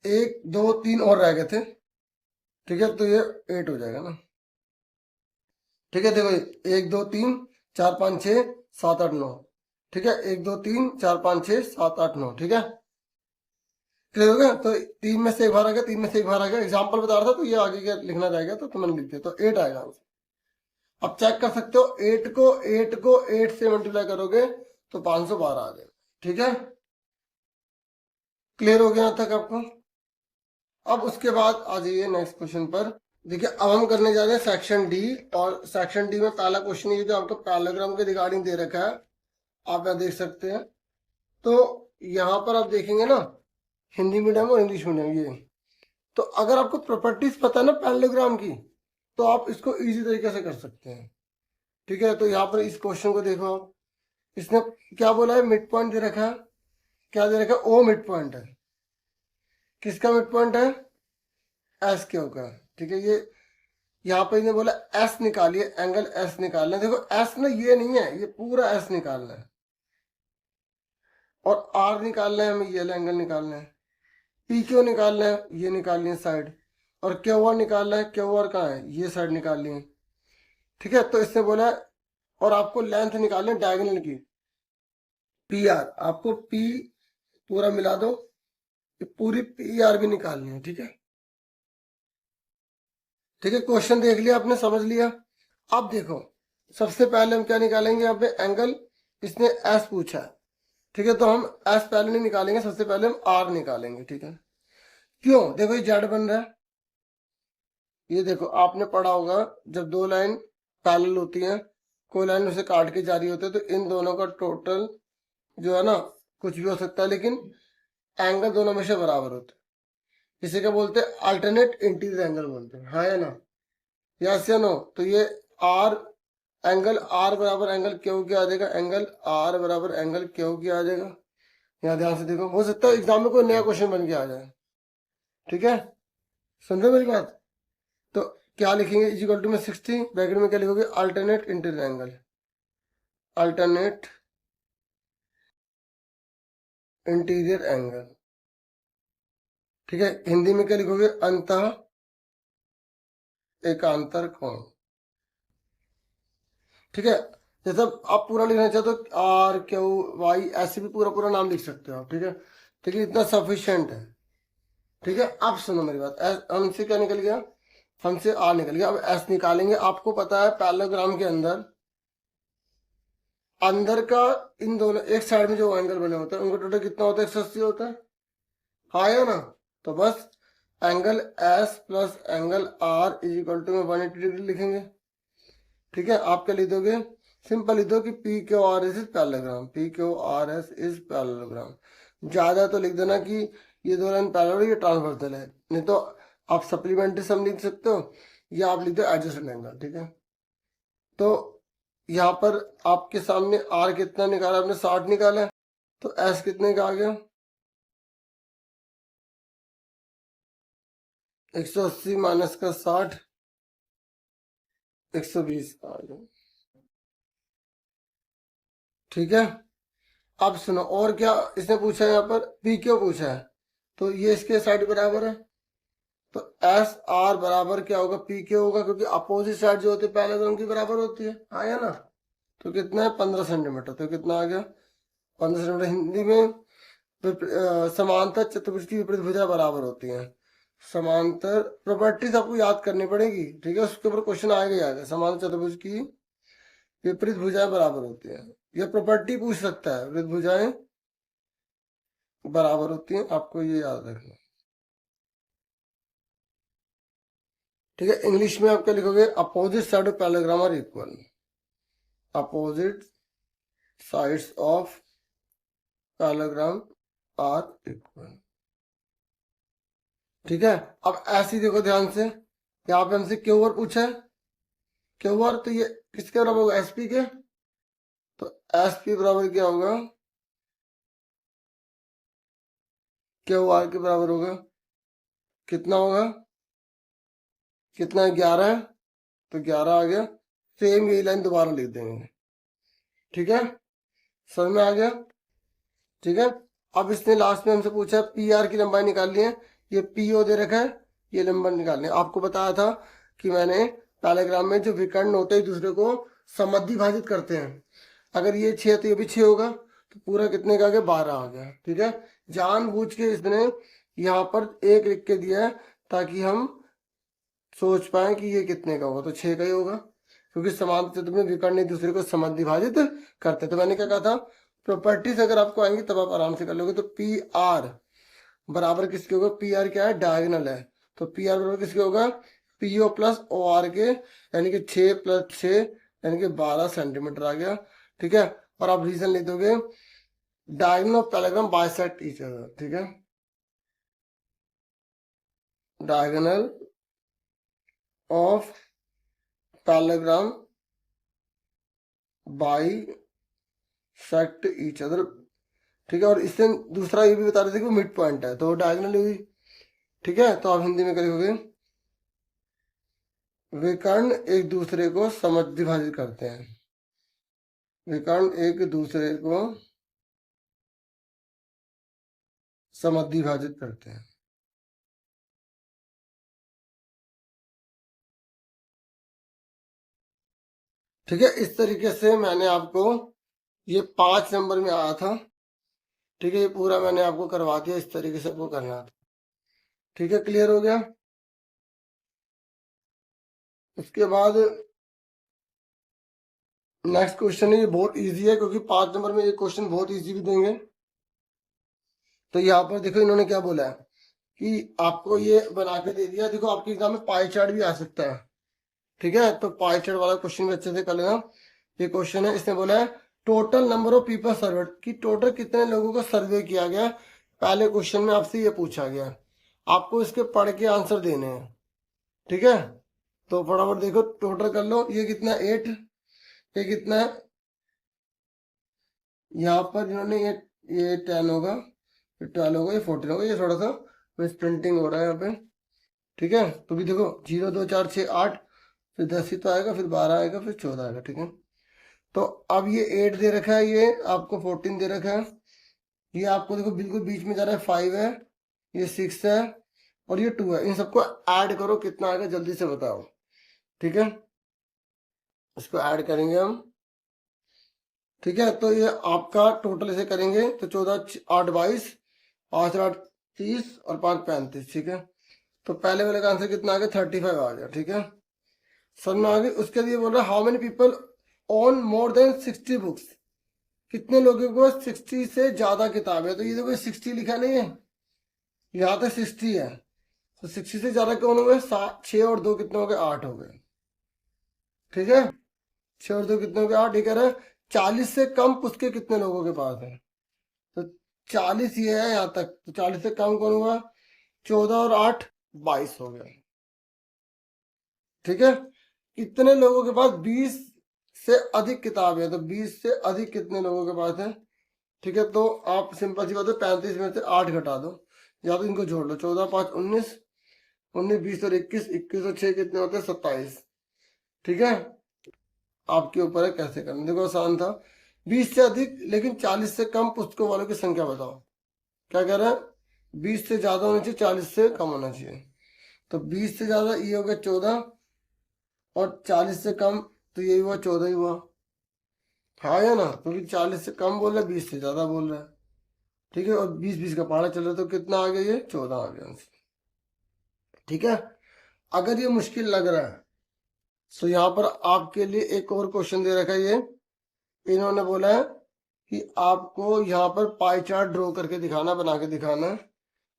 1 2 3 और रह गए थे, ठीक है। तो ये 8 हो जाएगा ना, ठीक है। देखो 1 2 3 4 5 6 7 8 9, ठीक है। 1 2 3 4 5 6 7 8 9, ठीक है। क्लियर हो गया? तो 3 में से 1 बाहर आ गया, 3 में से 1 बाहर आ गया। एग्जाम्पल बता रहा था, तो ये आगे क्या लिखना रहेगा, तो मैंने लिख दिया, तो 8 आएगा। अब चेक कर सकते हो, 8 से मल्टीप्लाई करोगे तो 512 आ जाएगा, ठीक है। क्लियर हो गया यहाँ तक आपको? अब उसके बाद आ जाइए नेक्स्ट क्वेश्चन पर। देखिए अब हम करने जा रहे हैं सेक्शन डी, और सेक्शन डी में पहला क्वेश्चन ये जो आपको पैरेललोग्राम के रिगार्डिंग दे रखा है, आप यहाँ देख सकते हैं। तो यहाँ पर आप देखेंगे ना, हिंदी मीडियम और इंग्लिश मीडियम, ये तो अगर आपको प्रॉपर्टीज पता है ना पैरेललोग्राम की, तो आप इसको इजी तरीके से कर सकते हैं, ठीक है। तो यहाँ पर इस क्वेश्चन को देखो आप, इसने क्या बोला है, मिड पॉइंट दे रखा है। क्या दे रखा है? ओ मिड पॉइंट है। किसका मिड पॉइंट है? एस क्यू का, ठीक है। ये यहाँ पे इन्हें बोला एस निकालिए, एंगल एस निकालना है। देखो एस ना ये नहीं है, ये पूरा एस निकालना है, और आर निकालना है हमें, ये एंगल निकालना है। पी क्यू निकालना है, ये निकालनी है साइड, और क्यू आर निकालना है। क्यू आर कहाँ है? ये साइड निकालनी है, ठीक है। तो इसने बोला है, और आपको लेंथ निकालनी है डायगोनल की, पी आर। आपको पी पूरा मिला दो, पूरी पी आर भी निकालनी है, ठीक है। ठीक है, क्वेश्चन देख लिया आपने, समझ लिया। अब देखो सबसे पहले हम क्या निकालेंगे, यहाँ पे एंगल इसने एस पूछा है, ठीक है। तो हम एस पहले नहीं निकालेंगे, सबसे पहले हम आर निकालेंगे, ठीक है। क्यों? देखो ये जेड बन रहा है, ये देखो आपने पढ़ा होगा, जब 2 लाइन पैरेलल होती हैं, कोई लाइन उसे काट के जा रही होती है, तो इन दोनों का टोटल जो है ना, कुछ भी हो सकता है, लेकिन एंगल दोनों में से बराबर होते हैं। इसे क्या बोलते हैं? अल्टरनेट इंटीरियर एंगल बोलते हैं, हाँ या ना, यस या नो? तो ये आर, एंगल आर बराबर एंगल क्यू क्या आ जाएगा, एंगल आर बराबर एंगल क्यू क्या आ जाएगा। यहाँ ध्यान से देखो, हो सकता है एग्जाम में कोई नया क्वेश्चन बन के आ जाए, ठीक है। सुन रहे मेरी बात? तो क्या लिखेंगे, इज इक्वल टू में 60, ब्रैकेट में क्या लिखोगे, alternate interior angle, alternate interior angle, ठीक है। हिंदी में क्या लिखोगे, अंतः एकांतर कोण, ठीक है। जैसे आप पूरा लिखना चाहते हो आर क्यू वाई, ऐसे भी पूरा पूरा नाम लिख सकते हो आप, ठीक है। लेकिन इतना सफिशियंट है, ठीक है। अब सुनो मेरी बात, हमसे क्या निकल गया, हमसे आर निकल गया। अब एस निकालेंगे। आपको पता है पैरेललोग्राम के अंदर, अंदर का इन दोनों एक साइड में जो एंगल बने होते हैं उनका टोटल कितना होता है, 180 होता है, हाँ या ना? तो बस angle S plus angle R is equal to में 180 डिग्री लिखेंगे, ठीक है। आप क्या लिख दोगे, सिंपल लिख दो कि P Q R S is parallelogram, P Q R S is parallelogram. ज्यादा तो लिख देना कि ये दो लाइन पैरेलल, ये ट्रांसवर्सल है, नहीं तो आप सप्लीमेंट्री सम लिख सकते हो, या आप लिख दो एडजेसेंट एंगल, ठीक है। तो यहाँ पर आपके सामने आर कितना निकाला आपने, 60 निकाला है, तो एस कितने का आ गया, 180 माइनस का 60, 120 का आ गया। ठीक है, अब सुनो और क्या इसने पूछा है, यहाँ पर पी क्यों पूछा है, तो ये इसके साइड बराबर है, तो एस आर बराबर क्या होगा, पी क्यों होगा, क्योंकि अपोजिट साइड जो होती है पहले तो उनकी बराबर होती है, आया ना। तो कितना है, 15 सेंटीमीटर, तो कितना आ गया 15 सेंटीमीटर। हिंदी में समांतर चतुर्भुज की विपरीत भुजा बराबर होती हैं। समांतर प्रॉपर्टीज आपको याद करनी पड़ेगी, ठीक है, उसके ऊपर क्वेश्चन आएगा ही आएगा। समांतर चतुर्भुज की विपरीत भुजाएं बराबर होती हैं, यह प्रॉपर्टी पूछ सकता है, विपरीत भुजाएं बराबर होती हैं, आपको ये याद रखना। ठीक है, इंग्लिश में आप क्या लिखोगे, opposite side of parallelogram are equal, opposite sides of parallelogram are equal. ठीक है, अब ऐसे देखो ध्यान से, यहाँ पे हमसे क्यू आर पूछा है, क्यू आर तो ये किसके बराबर होगा, एसपी के, तो एसपी बराबर क्या होगा, क्यू आर के बराबर होगा, कितना होगा, कितना है, 11 है, तो 11 आ गया। सेम यही लाइन दोबारा लिख देंगे, ठीक है, समझ में आ गया। ठीक है, अब इसने लास्ट में हमसे पूछा पी आर की लंबाई निकालनी है, ये पी ओ दे रखा है, ये लंबाई निकालनी है। आपको बताया था कि मैंने पैराग्राम में जो विकर्ण होते हैं एक दूसरे को समद्धि भाजित करते हैं, अगर ये 6 तो ये भी 6 होगा, तो पूरा कितने का आ गया, 12 आ गया। ठीक है, जानबूझ के इसने यहाँ पर 1 लिख के दिया है ताकि हम सोच पाए कि ये कितने का होगा, तो 6 का ही होगा, क्योंकि समांतर चतुर्भुज में विकर्ण एक दूसरे को समद्धि भाजित करते हैं। तो मैंने क्या कहा था, प्रॉपर्टीज अगर आपको आएंगी तब आप आराम से कर लोगे। तो पी आर बराबर किसके होगा, पी आर क्या है, डायगोनल है, तो पी आर बराबर किसके होगा, P O plus O R के, यानी कि 6 + 6 यानी कि 12 सेंटीमीटर आ गया। ठीक है, और आप रीजन लिख दोगे, diagonal of parallelogram bisect each other. ठीक है, diagonal of parallelogram bisect each other. ठीक है, और इससे दूसरा ये भी बता रहे थे कि मिड पॉइंट है, तो डायगोनल हुई। ठीक है, तो आप हिंदी में क्या लिखोगे, विकर्ण एक दूसरे को समद्धि भाजित करते हैं, विकर्ण एक दूसरे को समद्धि भाजित करते हैं। ठीक है, इस तरीके से मैंने आपको ये 5 नंबर में आया था। ठीक है, ये पूरा मैंने आपको करवा दिया, इस तरीके से आपको करना था। ठीक है, क्लियर हो गया। उसके बाद नेक्स्ट क्वेश्चन है, ये बहुत इजी है, क्योंकि 5 नंबर में ये क्वेश्चन बहुत इजी भी देंगे। तो यहाँ पर देखो इन्होंने क्या बोला है कि आपको ये बना के दे दिया, देखो आपके एग्जाम में पाई चार्ट भी आ सकता है। ठीक है, तो पाई चार्ट वाला क्वेश्चन भी अच्छे से कर लेना। ये क्वेश्चन है, इसने बोला है total number of people served, कि टोटल कितने लोगों को सर्वे किया गया। पहले क्वेश्चन में आपसे ये पूछा गया, आपको इसके पढ़ के आंसर देने हैं। ठीक है, तो फटाफट देखो टोटल कर लो, ये कितना है 8, ये कितना है, यहाँ पर इन्होंने ये 10 होगा, ये 12 होगा, ये 14 होगा, ये थोड़ा सा मिस प्रिंटिंग हो रहा है यहाँ पे। ठीक है, तो भी देखो 0 2 4 6 8, फिर 10 ही तो आएगा, फिर 12 आएगा, फिर 14 आएगा। ठीक है, तो अब ये 8 दे रखा है, ये आपको 14 दे रखा है, ये आपको देखो बिल्कुल बीच में जा रहा है 5 है, ये 6 है, और ये 2 है। इन सबको ऐड करो, कितना आएगा जल्दी से बताओ। ठीक है, इसको ऐड करेंगे हम। ठीक है, तो ये आपका टोटल ऐसे करेंगे तो 14 8 22, 5 8 30 और 5 35। ठीक है, तो पहले वाले का आंसर कितना आ गया, 35 आ गया। ठीक है, समझ में आ गई। उसके लिए बोल रहा है how many people own more than 60 books, कितने लोगों को 60 से ज्यादा किताब है। तो ये देखो 60 लिखा नहीं है, यहाँ तक 60 है, तो 60 से ज्यादा कौन हो गए, 6 और 2 कितने हो गए, 8 हो गए। ठीक है, 6 और 2 कितने हो गए, 8। ये कह रहा है 40 से कम पुस्तकें कितने लोगों के पास है, तो 40 ये है यहाँ तक, तो 40 से कम कौन हुआ, 14 और 8 22 हो गया। ठीक है, कितने लोगों के पास 20 से अधिक किताब है, तो 20 से अधिक कितने लोगों के पास है? ठीक है, तो आप सिंपल सी बात है, 35 में से 8 घटा दो, या तो इनको जोड़ लो, 14 5 19, 19 20 और 21, 21 और 6 कितने होते हैं? 27। ठीक है, आपके ऊपर है कैसे करना। देखो आसान था, 20 से अधिक लेकिन 40 से कम पुस्तकों वालों की संख्या बताओ। क्या कह रहा है? 20 से ज्यादा होना चाहिए, 40 से कम होना चाहिए। तो 20 से ज्यादा ये हो गया 14, और 40 से कम तो यही हुआ 14 ही हुआ। हाँ या ना? क्योंकि 40 से कम बोल रहा है, 20 से ज्यादा बोल रहा है। ठीक है, और 20 का पहाड़ा चल रहा है, तो कितना आ गया? ये 14 आ गया आंसर। ठीक है, अगर ये मुश्किल लग रहा है तो यहाँ पर आपके लिए एक और क्वेश्चन दे रखा है। ये इन्होंने बोला है कि आपको यहाँ पर पाई चार्ट ड्रॉ करके दिखाना, बना के दिखाना है।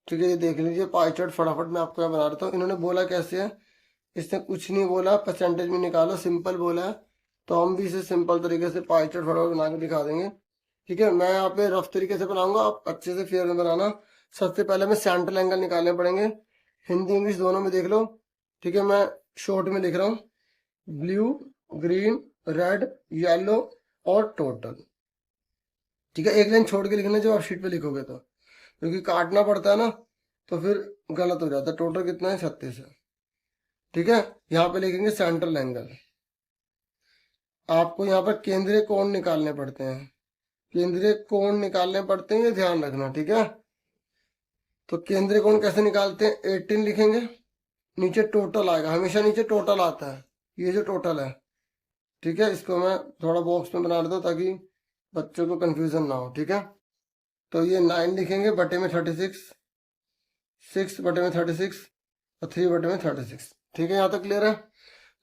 ठीक है, ये देख लीजिए पाई चार्ट, फटाफट मैं आपको यहाँ बना देता हूँ। इन्होंने बोला कैसे है, इसने कुछ नहीं बोला, परसेंटेज में निकालो, सिंपल बोला है। तो हम भी इसे सिंपल तरीके से पाई चार्ट फटाफट बना के दिखा देंगे। ठीक है, मैं यहाँ पे रफ तरीके से बनाऊंगा, आप अच्छे से फेयर में बनाना। सबसे पहले हमें सेंट्रल एंगल निकालने पड़ेंगे, हिंदी इंग्लिश दोनों में देख लो। ठीक है, मैं शॉर्ट में लिख रहा हूँ, ब्लू, ग्रीन, रेड, येलो और टोटल। ठीक है, एक लाइन छोड़ के लिखना जब आप शीट पे लिखोगे तो, क्योंकि काटना पड़ता है ना, तो फिर गलत हो जाता है। टोटल कितना है? 36 है। ठीक है, यहाँ पे लिखेंगे सेंट्रल एंगल। आपको यहाँ पर केंद्रीय कोण निकालने पड़ते हैं, केंद्रीय कोण निकालने पड़ते हैं, ये ध्यान रखना। ठीक है, तो केंद्रीय कोण कैसे निकालते हैं? 18 लिखेंगे, नीचे टोटल आएगा, हमेशा नीचे टोटल आता है, ये जो टोटल है। ठीक है, इसको मैं थोड़ा बॉक्स में बना देता हूँ ताकि बच्चों को कंफ्यूजन ना हो। ठीक है, तो ये 9 लिखेंगे बटे में 36, 6 बटे में 36 और 3 बटे में 36। ठीक है, यहाँ तक क्लियर है?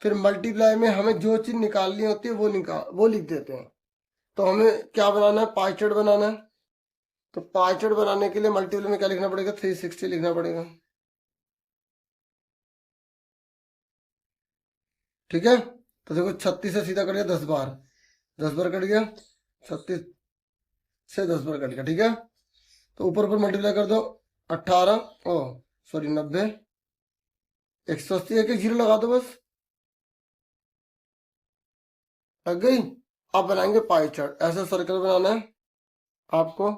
फिर मल्टीप्लाई में हमें जो चीज निकालनी होती है वो लिख देते हैं। तो हमें क्या बनाना है? पाई चार्ट बनाना है। तो पाई चार्ट बनाने के लिए मल्टीप्लाई में क्या लिखना पड़ेगा? 360 लिखना पड़ेगा। ठीक है, तो देखो 36 से सीधा कट गया 10 बार, 10 बार कट गया, 36 से 10 बार कट गया। ठीक है, तो ऊपर ऊपर मल्टीप्लाई कर दो, 18 ओ सॉरी 90, 180, एक एक जीरो लगा दो बस, लग गई। आप बनाएंगे पाई चार्ट, ऐसा सर्कल बनाना है आपको,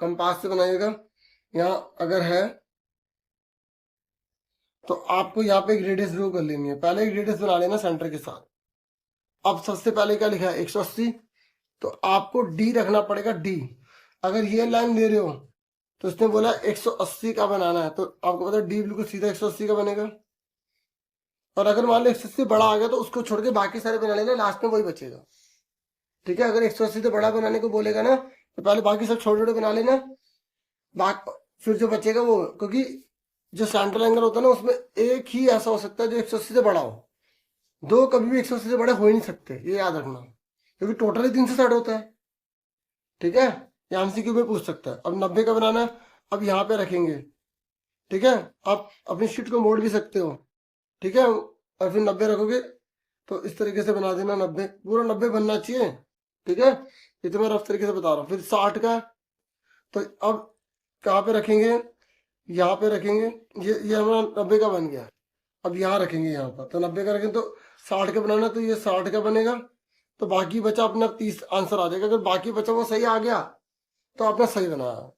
कंपास से बनाइएगा। यहाँ अगर है तो आपको यहाँ पे एक रेडियस ड्रॉ कर लेनी है, पहले एक रेडियस बना लेना सेंटर के साथ। अब सबसे पहले क्या लिखा है? 180, तो आपको डी रखना पड़ेगा, डी। अगर ये लाइन ले रहे हो तो इसने बोला 180 का बनाना है, तो आपको पता है डी बिल्कुल सीधा 180 का बनेगा। और अगर मान लो 180 बड़ा आ गया तो उसको छोड़ के बाकी सारे बना लेना, लास्ट में वही बचेगा। ठीक है, अगर 180 से बड़ा बनाने को बोलेगा ना, तो पहले बाकी सब छोटे छोटे बना लेना, फिर जो बचेगा वो, क्योंकि जो सेंट्रल एंगल होता है ना, उसमें एक ही ऐसा हो सकता है जो 180 से बड़ा हो, दो कभी भी 180 से बड़े हो ही नहीं सकते, ये याद रखना, क्योंकि टोटल ही 3 से स्टार्ट होता है। ठीक है, ये एमसीक्यू में पूछ सकता है। अब 90 का बनाना है, अब यहाँ पे रखेंगे। ठीक है, आप अपनी शीट को मोड़ भी सकते हो। ठीक है, और फिर 90 रखोगे, तो इस तरीके से बना देना, 90 पूरा 90 बनना चाहिए। ठीक है, ये तो मैं रफ तरीके से बता रहा हूँ। फिर 60 का, तो अब कहाँ पे रखेंगे? यहाँ पे रखेंगे, ये हमारा 90 का बन गया। अब यहाँ रखेंगे, यहाँ पर तो 90 का रखेंगे, तो 60 का बनाना, तो ये 60 का बनेगा। तो बाकी बचा अपना 30 आंसर आ जाएगा। अगर बाकी बचा वो सही आ गया तो आपने सही बनाया।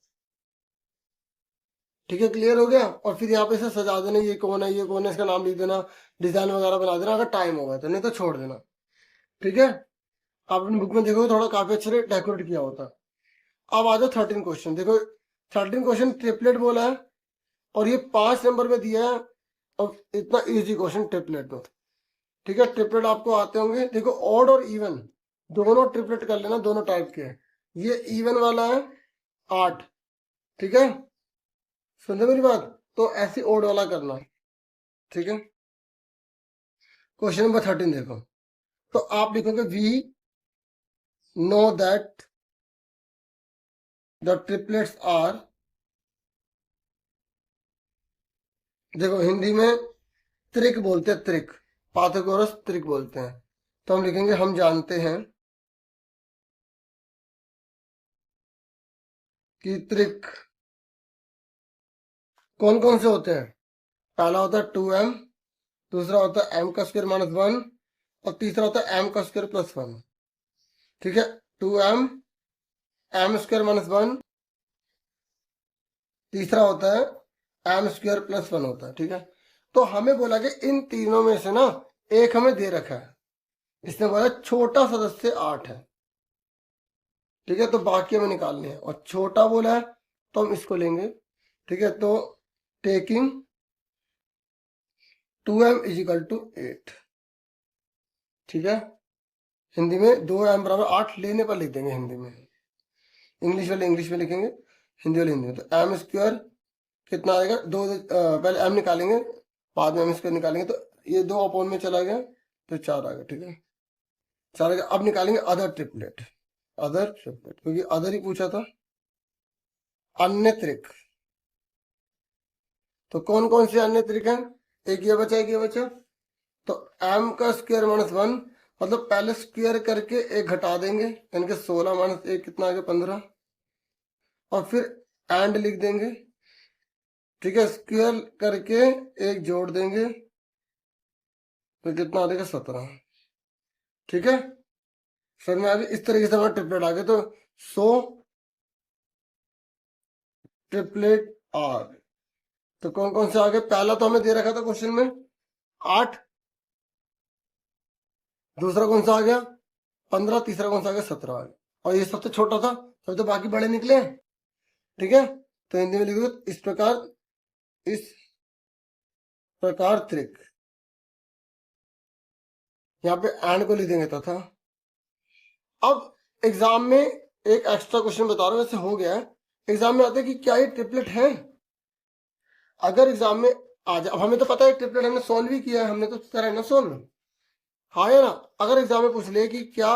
ठीक है, क्लियर हो गया? और फिर यहाँ पे से सजा देना, ये कौन है, ये कौन है, इसका नाम लिख देना, डिजाइन वगैरह बना देना, अगर टाइम होगा तो, नहीं तो छोड़ देना। ठीक है, आप अपनी बुक में देखोगे थोड़ा काफी अच्छे से डेकोरेट किया होता है। अब आ जाओ 13 क्वेश्चन। देखो 13 क्वेश्चन ट्रिपलेट बोला है, और ये 5 नंबर में दिया है, और इतना इजी क्वेश्चन ट्रिपलेट में। ठीक है, ट्रिपलेट आपको आते होंगे। देखो ऑड और इवन दोनों ट्रिपलेट कर लेना, दोनों टाइप के। ये इवन वाला है 8। ठीक है, सुनते मेरी बात? तो ऐसी ओड वाला करना। ठीक है, क्वेश्चन नंबर 13 देखो, तो आप लिखोगे we know that the triplets are, देखो हिंदी में त्रिक बोलते हैं, त्रिक, पाथागोरस त्रिक बोलते हैं। तो हम लिखेंगे हम जानते हैं कि त्रिक कौन कौन से होते हैं। पहला होता है 2m, दूसरा होता है m² - 1, और तीसरा होता है एम का स्क्वायर प्लस 1। ठीक है, 2m एम स्क्वायर माइनस 1, तीसरा होता है एम स्क्वायर प्लस 1 होता है। ठीक है, तो हमें बोला कि इन तीनों में से ना एक हमें दे रखा है, इसने बोला छोटा सदस्य 8 है। ठीक है, तो बाकी हमें निकालने हैं और छोटा बोला है तो हम इसको लेंगे। ठीक है, तो taking 2m is equal to 8। ठीक है, हिंदी में 2m बराबर 8 लेने पर लिख देंगे हिंदी में, इंग्लिश वाले इंग्लिश में लिखेंगे, हिंदी वाले हिंदी में। तो एम स्क्वायर कितना आएगा, दो पहले एम निकालेंगे बाद में एम स्क्वायर निकालेंगे, तो ये 2 अपॉन में चला गया तो 4 आ गया। ठीक है, 4 आ गया। अब निकालेंगे अदर ट्रिपलेट, अदर ट्रिपलेट क्योंकि अदर ही पूछा था, अन्य त्रिक। तो कौन कौन से अन्य त्रिक हैं, एक ये बचा एक ये बचा। तो m का स्क्वायर माइनस 1 मतलब पहले स्क्वायर करके एक घटा देंगे, यानी कि 16 माइनस 1 कितना आ गया 15, और फिर एंड लिख देंगे। ठीक है, स्क्वायर करके एक जोड़ देंगे तो कितना आ जाएगा 17। ठीक है, सर में आगे इस तरीके से हमारा ट्रिपलेट आ गया। तो 100 ट्रिपलेट आर, तो कौन कौन से आ गए, पहला तो हमें दे रखा था क्वेश्चन में 8, दूसरा कौन सा आ गया 15, तीसरा कौन सा आ गया 17 आ गया, और ये सबसे छोटा था, सब तो बाकी बड़े निकले। ठीक है, तो हिंदी में लिखो इस प्रकार त्रिक, यहाँ पे एंड को लिख देंगे तथा। अब एग्जाम में एक एक्स्ट्रा क्वेश्चन बता रहा हूँ, वैसे हो गया है, एग्जाम में आता है कि क्या ये ट्रिपलेट है। अगर एग्जाम में आ जाए, अब हमें तो पता है ट्रिपलेट हमने सॉल्व भी किया है, हमने तो करा है ना सॉल्व, हाँ या ना। अगर एग्जाम में पूछ ले कि क्या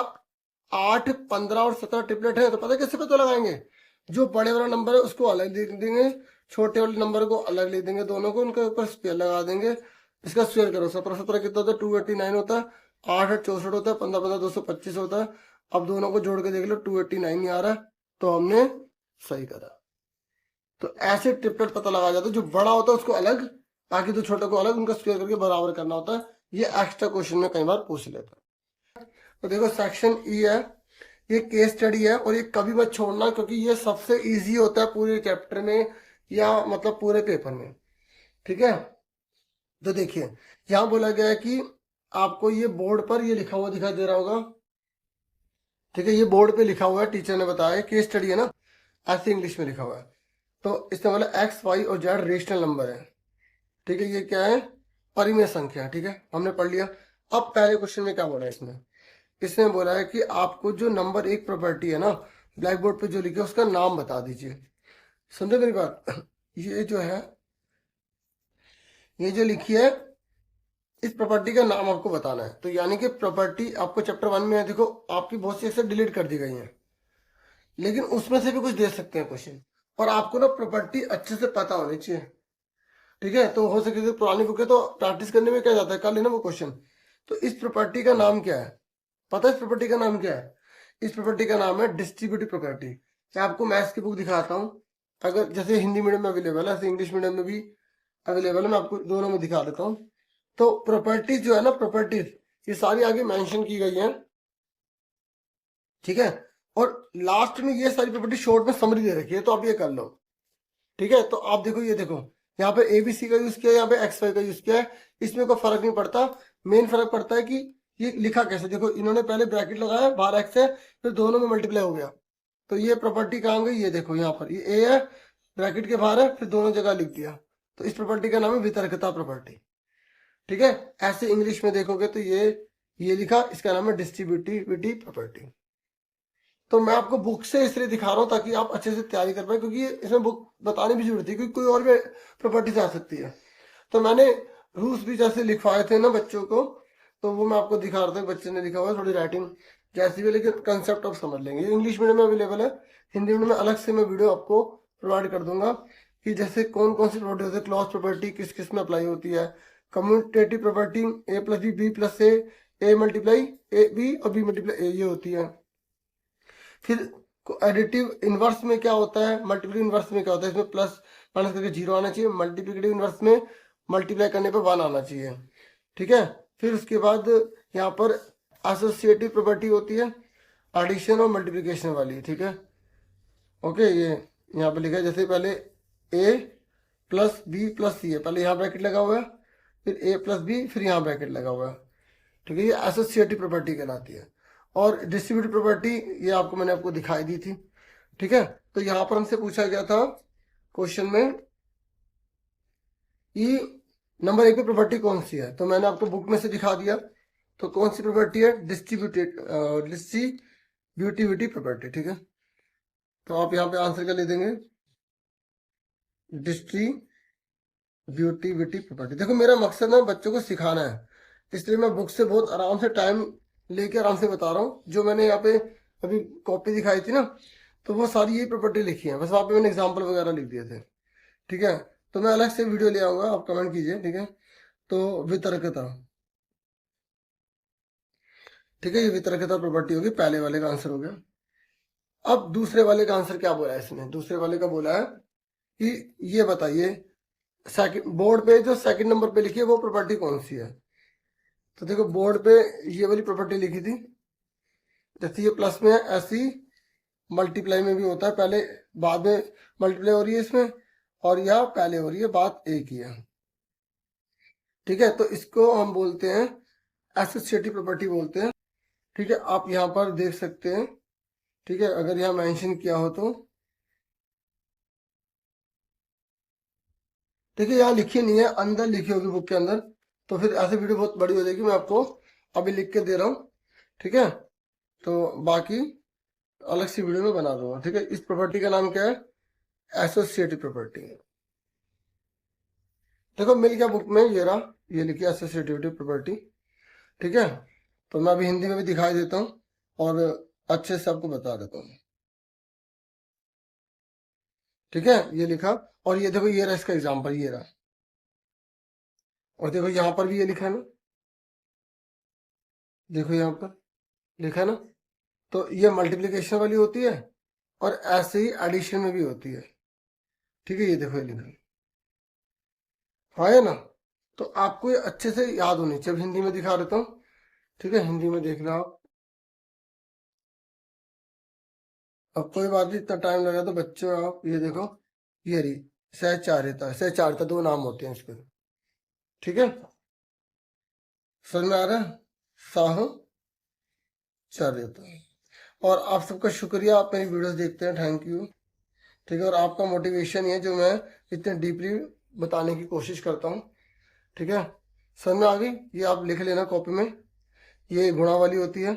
8, 15 और 17 ट्रिपलेट है, तो पता कैसे पता लगाएंगे, जो बड़े वाला नंबर है उसको अलग लिख देंगे, छोटे वाले नंबर को अलग लिख देंगे, दोनों को उनके ऊपर स्क्वायर लगा देंगे। इसका स्क्वायर करो, 17 17 कितना होता है 289 होता है, 8 8 64 होता है, 15 15 225 होता है। अब दोनों को जोड़ के देख लो 289 नहीं आ रहा, तो हमने सही करा। तो ऐसे ट्रिपलेट पता लगा जाता है, जो बड़ा होता है उसको अलग, बाकी दो छोटे को अलग, उनका स्क्वायर करके बराबर करना होता है। ये एक्स्ट्रा क्वेश्चन में कई बार पूछ लेता है। तो देखो सेक्शन ई है, ये केस स्टडी है, और ये कभी मत छोड़ना क्योंकि ये सबसे इजी होता है पूरे चैप्टर में या मतलब पूरे पेपर में। ठीक है, तो देखिए यहां बोला गया है कि आपको ये बोर्ड पर ये लिखा हुआ दिखाई दे रहा होगा। ठीक है, ये बोर्ड पे लिखा हुआ है, टीचर ने बताया केस स्टडी है ना, ऐसे इंग्लिश में लिखा हुआ है। तो इसमें बोला एक्स वाई और जेड रेशनल नंबर है। ठीक है, ये क्या है, परिमेय संख्या। ठीक है, हमने पढ़ लिया। अब पहले क्वेश्चन में क्या बोला है, इसने बोला है कि आपको जो नंबर 1 प्रॉपर्टी है ना, ब्लैक बोर्ड पे जो लिखे उसका नाम बता दीजिए। समझे मेरी बात, ये जो है, ये जो लिखी है इस प्रॉपर्टी का नाम आपको बताना है। तो यानी कि प्रॉपर्टी आपको चैप्टर 1 में है, देखो आपकी बहुत सी ऐसे डिलीट कर दी गई हैं, लेकिन उसमें से भी कुछ दे सकते हैं क्वेश्चन, और आपको ना प्रॉपर्टी अच्छे से पता होनी चाहिए। ठीक है, तो हो सके तो पुरानी बुक है तो प्रैक्टिस करने में क्या जाता है, कर लेना वो क्वेश्चन। तो इस प्रॉपर्टी का नाम क्या है, पता है इस प्रॉपर्टी का नाम क्या है, इस प्रॉपर्टी का नाम है डिस्ट्रीब्यूटिव प्रॉपर्टी। मैं आपको मैथ्स की बुक दिखाता हूँ, अगर जैसे हिंदी मीडियम में अवेलेबल है ऐसे इंग्लिश मीडियम में भी अवेलेबल है, मैं आपको दोनों में दिखा देता हूँ। तो प्रॉपर्टीज जो है ना, प्रॉपर्टीज ये सारी आगे मेंशन की गई है। ठीक है, और लास्ट में ये सारी प्रॉपर्टी शॉर्ट में समरी दे रखी है, तो आप ये कर लो। ठीक है, तो आप देखो, ये देखो यहाँ पे एबीसी का यूज किया है, यहाँ पे एक्स वाई का यूज किया है, इसमें कोई फर्क नहीं पड़ता। मेन फर्क पड़ता है कि ये लिखा कैसे, देखो इन्होंने पहले ब्रैकेट लगाया, बाहर एक्स है, फिर दोनों में मल्टीप्लाई हो गया, तो ये प्रॉपर्टी कहाँ गई, ये देखो यहाँ पर ये ए है, ब्रैकेट के बाहर है, फिर दोनों जगह लिख दिया, तो इस प्रॉपर्टी का नाम है वितर्कता प्रॉपर्टी। ठीक है, ऐसे इंग्लिश में देखोगे तो ये लिखा, इसका नाम है डिस्ट्रीब्यूटिविटी प्रॉपर्टी। तो मैं आपको बुक से इसलिए दिखा रहा हूँ ताकि आप अच्छे से तैयारी कर पाए, क्योंकि इसमें बुक बताने भी जरूरत है, क्योंकि कोई और भी प्रॉपर्टीज आ सकती है। तो मैंने रूल्स भी जैसे लिखवाए थे ना बच्चों को, तो वो मैं आपको दिखा रहा था, बच्चे ने लिखा हुआ है, थोड़ी राइटिंग जैसी भी, लेकिन कंसेप्ट आप समझ लेंगे। इंग्लिश मीडियम में अवेलेबल है, हिंदी मीडियम में अलग से मैं वीडियो आपको प्रोवाइड कर दूंगा कि जैसे कौन कौन सी प्रॉपर्टी होती है, क्लॉज प्रॉपर्टी किस किस में अप्लाई होती है, commutative property A plus B plus A multiply A B और बी मल्टीप्लाई ए, ये होती है। फिर एडिटिव इनवर्स में क्या होता है, मल्टीप्लिकेटिव इनवर्स में क्या होता है, इसमें प्लस माइनस करके 0 आना चाहिए, मल्टीप्लिकेटिव इनवर्स में मल्टीप्लाई करने पे 1 आना चाहिए। ठीक है, फिर उसके बाद यहाँ पर एसोसिएटिव प्रॉपर्टी होती है, एडिशन और मल्टीप्लिकेशन वाली, ठीक है। ओके, ये यहाँ पे लिखा है, जैसे पहले ए प्लस बी प्लस सी है, पहले यहाँ ब्रैकेट लगा हुआ है, फिर ए प्लस बी, फिर यहाँ ब्रैकेट लगा हुआ है, ठीक है। ये एसोसिएटिव प्रॉपर्टी कहलाती है। और डिस्ट्रीब्यूटिव प्रॉपर्टी ये आपको मैंने आपको दिखाई दी थी, ठीक है। तो यहाँ पर हमसे पूछा गया था क्वेश्चन में कि नंबर 1 पे प्रॉपर्टी कौन सी है, तो मैंने आपको बुक में से दिखा दिया। तो कौन सी प्रॉपर्टी है? डिस्ट्रीब्यूटिविटी प्रॉपर्टी, ठीक है। तो आप यहाँ पे आंसर क्या ले देंगे? Distributivity property. देखो मेरा मकसद ना बच्चों को सिखाना है, इसलिए मैं बुक से बहुत आराम से टाइम लेके आराम से बता रहा हूँ। जो मैंने यहाँ पे अभी कॉपी दिखाई थी ना, तो वो सारी यही प्रॉपर्टी लिखी है, बस वहाँ पे मैंने एग्जाम्पल वगैरह लिख दिए थे, ठीक है। तो मैं अलग से वीडियो ले आऊंगा, आप कमेंट कीजिए, ठीक है। तो वितर्कता, ठीक है, ये वितर्कता प्रॉपर्टी होगी, पहले वाले का आंसर हो गया। अब दूसरे वाले का आंसर क्या बोला है इसने? दूसरे वाले का बोला है कि ये बताइए सेकंड बोर्ड पे जो सेकंड नंबर पे लिखी है वो प्रॉपर्टी कौन सी है। तो देखो बोर्ड पे ये वाली प्रॉपर्टी लिखी थी, जैसे ये प्लस में है ऐसी मल्टीप्लाई में भी होता है, पहले बाद में मल्टीप्लाई हो रही है इसमें, और यह पहले हो रही है, बात एक ही है, ठीक है। तो इसको हम बोलते हैं एसोसिएटिव प्रॉपर्टी बोलते हैं, ठीक है। आप यहाँ पर देख सकते हैं, ठीक है, अगर यहाँ मेंशन किया हो तो, ठीक है, यहाँ लिखी नहीं है, अंदर लिखी होगी बुक के अंदर, तो फिर ऐसे वीडियो बहुत बड़ी हो जाएगी, मैं आपको अभी लिख के दे रहा हूँ, ठीक है। तो बाकी अलग सी वीडियो में बना दूंगा, ठीक है। इस प्रॉपर्टी का नाम क्या है? Associative property. देखो मिल गया बुक में, ये रहा, ये लिखी एसोसिएटिव प्रॉपर्टी, ठीक है। तो मैं अभी हिंदी में भी दिखाई देता हूँ और अच्छे से आपको बता देता हूँ, ठीक है। ये लिखा, और ये देखो ये रहा इसका एग्जाम्पल, ये रहा, और देखो यहाँ पर भी ये लिखा है ना, देखो यहाँ पर लिखा है ना। तो ये मल्टीप्लिकेशन वाली होती है, और ऐसे ही एडिशन में भी होती है, ठीक है। ये देखो ये लिखा, हाँ है ना। तो आपको ये अच्छे से याद होनी चाहिए। अब हिंदी में दिखा देता हूँ, ठीक है, हिंदी में देखना आप। अब कोई बात नहीं, इतना टाइम लगा तो बच्चों आप ये देखो, ये रही सहचारिता, सहचारिता 2 नाम होते हैं इसके, ठीक है। समझ में आ रहा है? साहचर्यता। और आप सबका शुक्रिया, आप मेरी वीडियोस देखते हैं, थैंक यू, ठीक है। और आपका मोटिवेशन ये जो मैं इतने डीपली बताने की कोशिश करता हूँ, ठीक है। समझ में आ गई? ये आप लिख लेना कॉपी में, ये गुणा वाली होती है,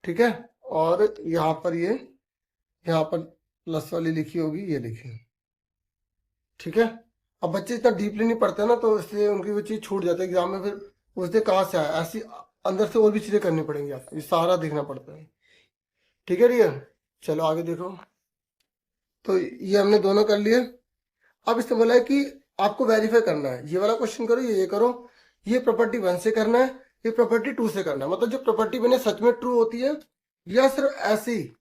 ठीक है। और यहाँ पर ये, यहाँ पर प्लस वाली लिखी होगी, ये लिखी, ठीक है। अब बच्चे इतना डीपली नहीं पढ़ते ना, तो इसलिए उनकी वो चीज़ छूट जाती है एग्जाम में, फिर पूछते कहाँ से आया, ऐसी अंदर से और भी चीज़ें करनी पड़ेंगी, आपको ये सारा देखना पड़ता है, ठीक है रिया। चलो आगे देखो। तो ये हमने दोनों कर लिए। अब इसने बोला है कि आपको वेरीफाई करना है, ये वाला क्वेश्चन करो, ये करो, ये प्रॉपर्टी 1 से करना है, ये प्रॉपर्टी 2 से करना है, मतलब जो प्रॉपर्टी बने सच में ट्रू होती है या सिर्फ ऐसे ही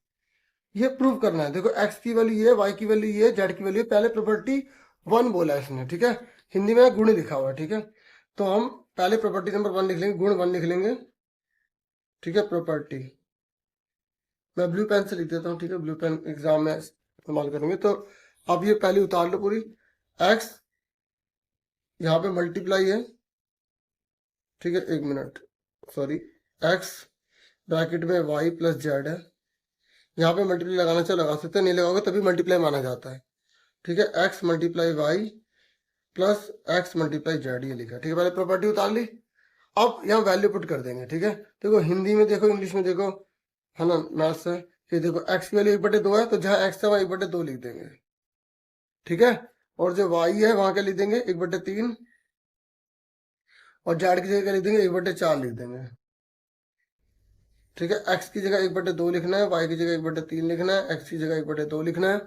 ये प्रूव करना है। देखो एक्स की वैल्यू ये, वाई की वैल्यू ये, जेड की वैल्यू, पहले प्रॉपर्टी 1 बोला है इसने, ठीक है। हिंदी में गुण लिखा हुआ है, ठीक है। तो हम पहले प्रॉपर्टी नंबर 1 लिख लेंगे, गुण 1 लिख लेंगे, ठीक है। प्रॉपर्टी मैं ब्लू पेन से लिख देता हूँ, ठीक है, ब्लू पेन एग्जाम में इस्तेमाल करेंगे। तो अब ये पहले उतार लो पूरी, एक्स यहाँ पे मल्टीप्लाई है, ठीक है, 1 मिनट, सॉरी, एक्स ब्रैकेट में वाई प्लस जेड है, यहाँ पे मल्टीप्लाई लगाना चाहे लगा सकते हैं, नहीं लगाओगे तभी मल्टीप्लाई माना जाता है, ठीक है। X multiply Y plus X multiply Z, ये लिखा, ठीक है। पहले प्रॉपर्टी उतार ली, अब यहाँ वैल्यू पुट कर देंगे, ठीक है। देखो हिंदी में देखो, इंग्लिश में देखो, है ना, मैथ्स है। ये देखो एक्स की वैल्यू 1/2 है, तो जहाँ एक्स है वहाँ 1/2 लिख देंगे, ठीक है। और जो वाई है वहां क्या लिख देंगे? 1/3, और जेड की जगह क्या लिख देंगे? 1/4 लिख देंगे, ठीक है। एक्स की जगह 1/2 लिखना है, वाई की जगह 1/3 लिखना है, एक्स की जगह 1/2 लिखना है,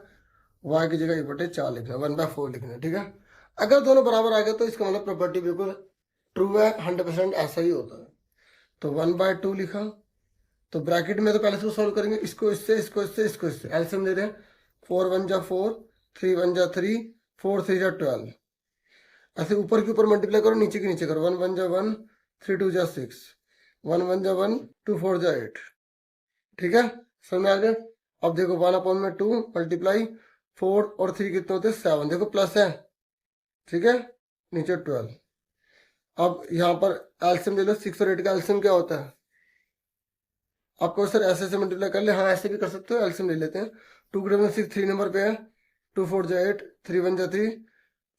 वाई की जगह 1/4 लिखना है, 1/4 लिखना है, ठीक है। अगर दोनों बराबर आ गए तो इसका मतलब प्रॉपर्टी बिल्कुल ट्रू है, 100% ऐसा ही होता है। तो 1/2 लिखा, तो ब्रैकेट में तो पहले से सॉल्व करेंगे, इसको इससे, इसको इससे, इसको इससे, एलसीएम दे रहे हैं, 4 1 जा 4, 3 1 जा 3, 4 3 जा 12, ऐसे ऊपर के ऊपर मल्टीप्लाई करो, नीचे के नीचे करो, 1 1 जा 1, 3 2 जा 6, 1 1 जा 1, 2 4 जा 8। ठीक है, समझ में आ गया। अब देखो 1/2 मल्टीप्लाई 4 और 3 कितने होते हैं 7, देखो प्लस है। ठीक है, नीचे 12। अब यहाँ पर एल्सियम ले लो, 6 और 8 का एल्सियम क्या होता है। आपको सर ऐसे मल्टीप्लाई कर ले, हाँ ऐसे भी कर सकते हो, एल्सियम ले लेते हैं। 2 के टेबल में 6 3 नंबर पे है, 2 4 जा 8, 3 1 जा 3,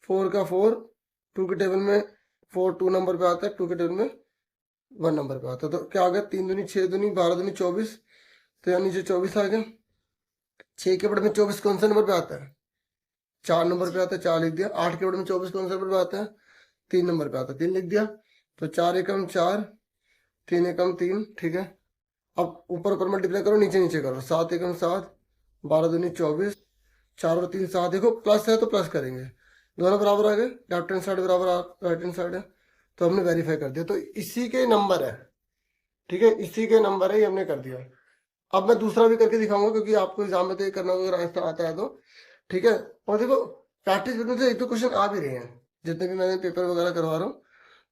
4 का 4, 2 के टेबल में 4 2 नंबर पे आता है, 2 के टेबल में 1 नंबर पे आता है। तो क्या आ गया, 3 दूनी 6 दूनी 12 दूनी 24, तो यहाँ नीचे 24 आ गया। 6 के बड़े में 24 कौन सा नंबर पे आता है, 4 नंबर पे आता है, 4 लिख दिया। 8 के बड़े में 24 कौन सा नंबर पे आता है, 3 नंबर पे आता है, 3 लिख दिया। तो 4 एकम 4, 3 एकम 3। ठीक है, अब ऊपर ऊपर मल्टीप्लाई करो, नीचे नीचे करो। 7 एकम 7, 12 दूनी 24, 4 और 3 7। देखो प्लस है तो प्लस करेंगे, दोनों बराबर आ गए, लेफ्ट हैंड साइड बराबर राइट हैंड साइड है, तो हमने वेरीफाई कर दिया। तो इसी के नंबर है, ठीक है, इसी के नंबर है, ये हमने कर दिया। अब मैं दूसरा भी करके दिखाऊंगा, क्योंकि आपको एग्जाम में तो ये करना होगा अगर आता है तो। ठीक है, और देखो प्रैक्टिस करने से एक तो क्वेश्चन आ भी रहे हैं, जितने भी मैंने पेपर वगैरह करवा रहा हूँ,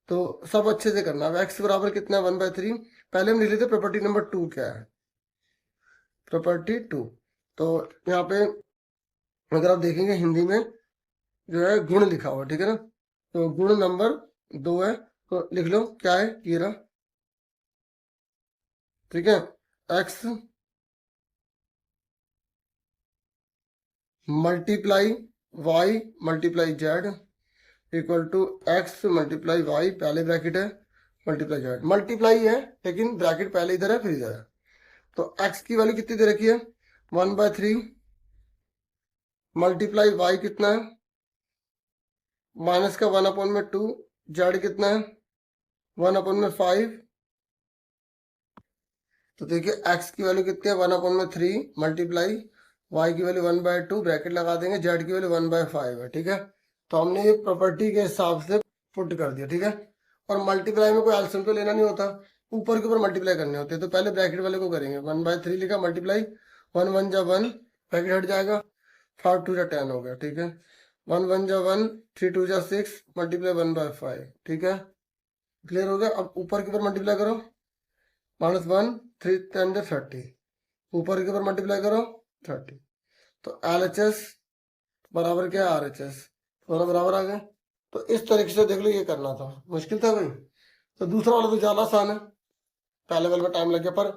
तो सब अच्छे से करना। अब एक्स बराबर कितना है 1/3। पहले हम लिख लेते प्रॉपर्टी नंबर 2 क्या है, प्रॉपर्टी 2। तो यहाँ पे अगर आप देखेंगे हिंदी में जो है गुण लिखा हुआ, ठीक है ना, तो गुण नंबर 2 है, तो लिख लो क्या है, ये रहा। ठीक है, X multiply Y multiply Z equal to X multiply Y, पहले ब्रैकेट है, मल्टीप्लाई जेड। मल्टीप्लाई है लेकिन ब्रैकेट पहले इधर है फिर इधर है। तो एक्स की वैल्यू कितनी दे रखी है 1/3, मल्टीप्लाई वाई कितना है माइनस का 1/2, जेड कितना है 1/5। तो देखिए एक्स की वैल्यू कितनी है 1/3 मल्टीप्लाई वाई की वैल्यू 1/2, ब्रैकेट लगा देंगे, जेड की वैल्यू 1/5 है। ठीक है, तो हमने ये प्रॉपर्टी के हिसाब से पुट कर दिया। ठीक है, और मल्टीप्लाई में कोई एल्सियम तो लेना नहीं होता, ऊपर के ऊपर मल्टीप्लाई करने होते हैं। तो पहले ब्रैकेट वाले को करेंगे, 1/3 लिखा, मल्टीप्लाई 1 1 जा 1, ब्रैकेट हट जाएगा, 5 2 जा 10 हो गया। ठीक है, 1 1 जा 1, 3 2 जा 6, मल्टीप्लाई 1/5। ठीक है, क्लियर हो गया। अब ऊपर के ऊपर मल्टीप्लाई करो, -1 3 10 जा 30, ऊपर के ऊपर मल्टीप्लाई करो 30। तो LHS बराबर क्या है RHS, दोनों बराबर आ गए। तो इस तरीके से देख लो, ये करना था, मुश्किल था भाई। तो दूसरा वाला तो ज़्यादा आसान है, पहले वाले में टाइम लग गया, पर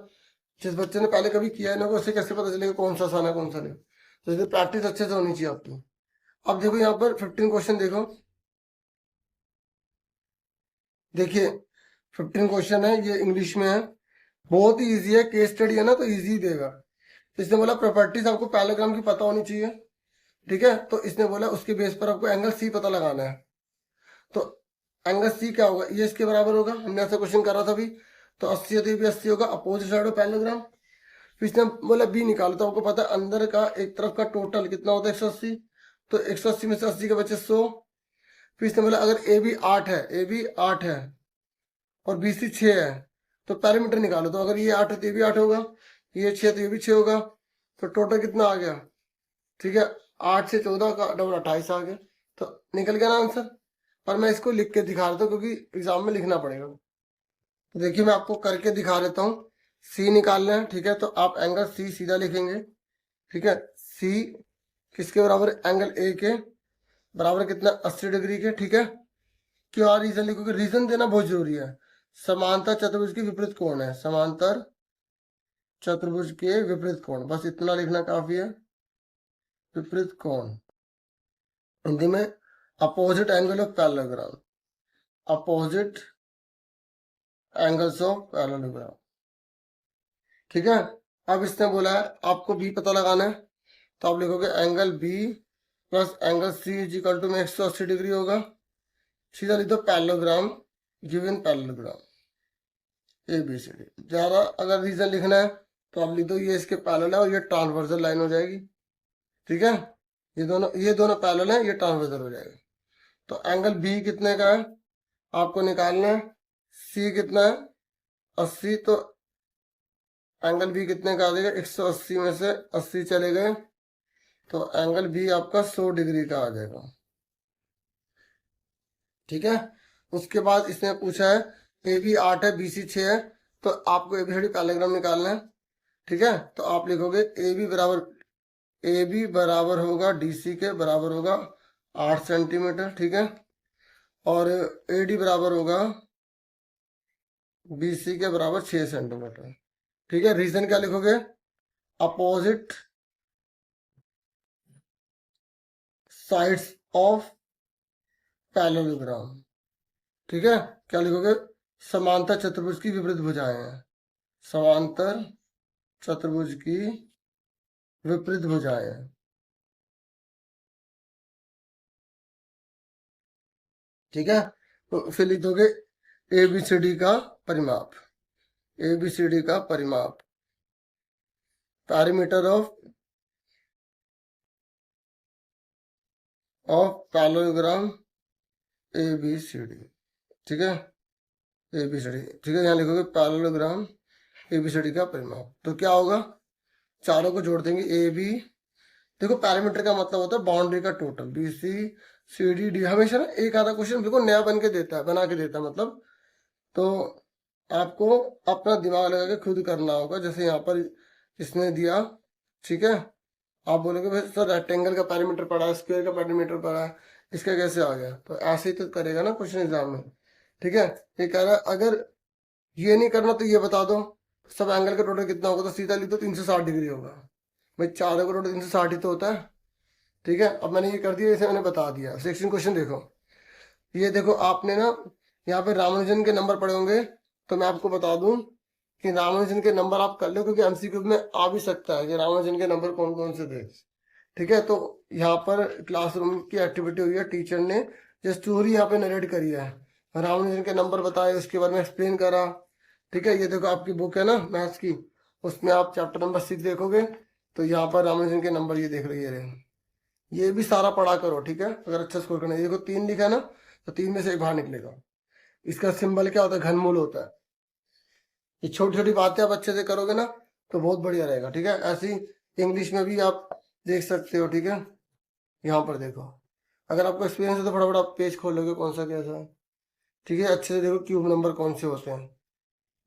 जिस बच्चे ने पहले कभी किया है ना, उसे कैसे पता चलेगा कौन सा आसान है कौन सा नहीं। तो इसलिए प्रैक्टिस अच्छे से होनी चाहिए आपकी। अब देखो यहाँ पर 15 क्वेश्चन देखो, देखिए 15 क्वेश्चन है, ये इंग्लिश में है, बहुत ही ईजी है, केस स्टडी है ना, तो ईजी देगा। इसने बोला प्रॉपर्टीज आपको पैराग्राम की पता होनी चाहिए। ठीक है, तो इसने बोला उसके बेस पर आपको एंगल सी पता लगाना है। तो एंगल सी क्या होगा, ये इसके बराबर होगा, हमने ऐसा क्वेश्चन करा था अभी। तो 80 है तो ये भी 80 होगा, अपोजिट साइड ऑफ पैराग्राम। फिर इसने बोला बी निकालो, तो आपको पता है अंदर का एक तरफ का टोटल कितना होता है 180, तो 180 में से 80 के बचे 100। फिर इसने बोला अगर ए बी 8 है, ए बी 8 है और बी सी 6 है, तो पैरामीटर निकालो, तो अगर ये 8 है तो ये भी 8 होगा, ये 6 तो ये भी 6 होगा, तो टोटल कितना आ गया। ठीक है, 8 से 14 का डबल 28 आ गया, तो निकल गया ना आंसर। पर मैं इसको लिख के दिखा रहा था क्योंकि एग्जाम में लिखना पड़ेगा। तो देखिए मैं आपको करके दिखा देता हूँ। सी निकालना है, ठीक है, तो आप एंगल सी सीधा लिखेंगे। ठीक है, सी किसके बराबर, एंगल ए के बराबर कितना 80 डिग्री के। ठीक है, क्या रीजन लिखोगे, रीजन देना बहुत जरूरी है। समांतर चतुर्भुज के विपरीत कोण है, समांतर चतुर्भुज के विपरीत कोण, बस इतना लिखना काफी है, विपरीत कोण। हिंदी में opposite angle of parallelogram, opposite angles of parallelogram. ठीक है, अब इसने बोला है आपको बी पता लगाना है, तो आप लिखोगे angle B plus angle C is equal to में 180 डिग्री होगा। सीधा लिख दो parallelogram, given parallelogram A B C D. ज़्यादा अगर रीजन लिखना है तो आप लिख दो ये इसके पैरेलल है और ये ट्रांसवर्सल लाइन हो जाएगी। ठीक है, ये दोनों पैरेलल है, ये ट्रांसवर्सल हो जाएगा। तो एंगल बी कितने का है आपको निकालना है, सी कितना है 80, तो एंगल बी कितने का आ जाएगा 180 में से 80 चले गए, तो एंगल बी आपका 100 डिग्री का आ जाएगा। ठीक है, उसके बाद इसने पूछा है ए बी 8 है, बी सी 6 है, तो आपको एबीसीडी पैरेललोग्राम निकालना है। ठीक है, तो आप लिखोगे ए बी बराबर होगा डी सी के बराबर होगा 8 सेंटीमीटर। ठीक है, और ए डी बराबर होगा बी सी के बराबर 6 सेंटीमीटर। ठीक है, रीजन क्या लिखोगे? Opposite sides of parallelogram. ठीक है, क्या लिखोगे? समांतर चतुर्भुज की विपरीत भुजाएं हैं, समांतर चतुर्भुज की विपरीत भुजाएं हैं। ठीक है, तो फिर लिख दोगे एबीसीडी का परिमाप, एबीसीडी का परिमाप, पैरामीटर ऑफ पैरेललोग्राम एबीसीडी। ठीक है, एबीसीडी। ठीक है, यहाँ लिखोगे पैरेललोग्राम एबीसीडी का परिमाप। तो क्या होगा? चारों को जोड़ देंगे, ए बी, देखो पैरामीटर का मतलब होता है बाउंड्री का total, B C C D D. हमेशा ना एक आधा क्वेश्चन बिल्कुल नया बना के देता है मतलब, तो आपको अपना दिमाग लगा के खुद करना होगा। जैसे यहाँ पर इसने दिया, ठीक है, आप बोलोगे भाई सर रेक्टेंगल का पैरामीटर पड़ा है, स्क्वायर का पैरामीटर पड़ा है, इसका कैसे आ गया? तो ऐसे ही तो करेगा ना क्वेश्चन एग्जाम में। ठीक है, ये कह रहा है अगर ये नहीं करना तो ये बता दो सब एंगल का टोटल कितना होगा, तो सीधा लिख दो 360 डिग्री होगा। भाई चारों का टोटल 360 ही तो होता है। ठीक है, अब मैंने ये कर दिया, इसे मैंने बता दिया। 16 क्वेश्चन देखो, ये देखो आपने ना यहाँ पे रामानुजन के नंबर पड़े होंगे, तो मैं आपको बता दूं कि रामानुजन के नंबर आप कर लो, क्योंकि एमसीक्यू में आ भी सकता है कि रामानुजन के नंबर कौन कौन से थे। ठीक है, तो यहाँ पर क्लासरूम की एक्टिविटी हुई है, टीचर ने जो स्टोरी यहाँ पे नरेट करी है, रामानुजन के नंबर बताए, उसके बारे में एक्सप्लेन करा। ठीक है, ये देखो आपकी बुक है ना मैथ्स की, उसमें आप चैप्टर नंबर 6 देखोगे, तो यहाँ पर रामानुजन के नंबर ये देख रही है, ये भी सारा पढ़ा करो। ठीक है, अगर अच्छा स्कोर करना है। देखो 3 लिखा है ना, तो 3 में से एक बाहर निकलेगा। इसका सिंबल क्या होता है? घनमूल होता है। ये छोटी छोटी बातें आप अच्छे से करोगे ना तो बहुत बढ़िया रहेगा। ठीक है, ऐसी इंग्लिश में भी आप देख सकते हो। ठीक है, यहाँ पर देखो, अगर आपको एक्सपीरियंस है तो फटाफट आप पेज खोल लोगे कौन सा कैसा है। ठीक है, अच्छे से देखो क्यूब नंबर कौन से होते हैं।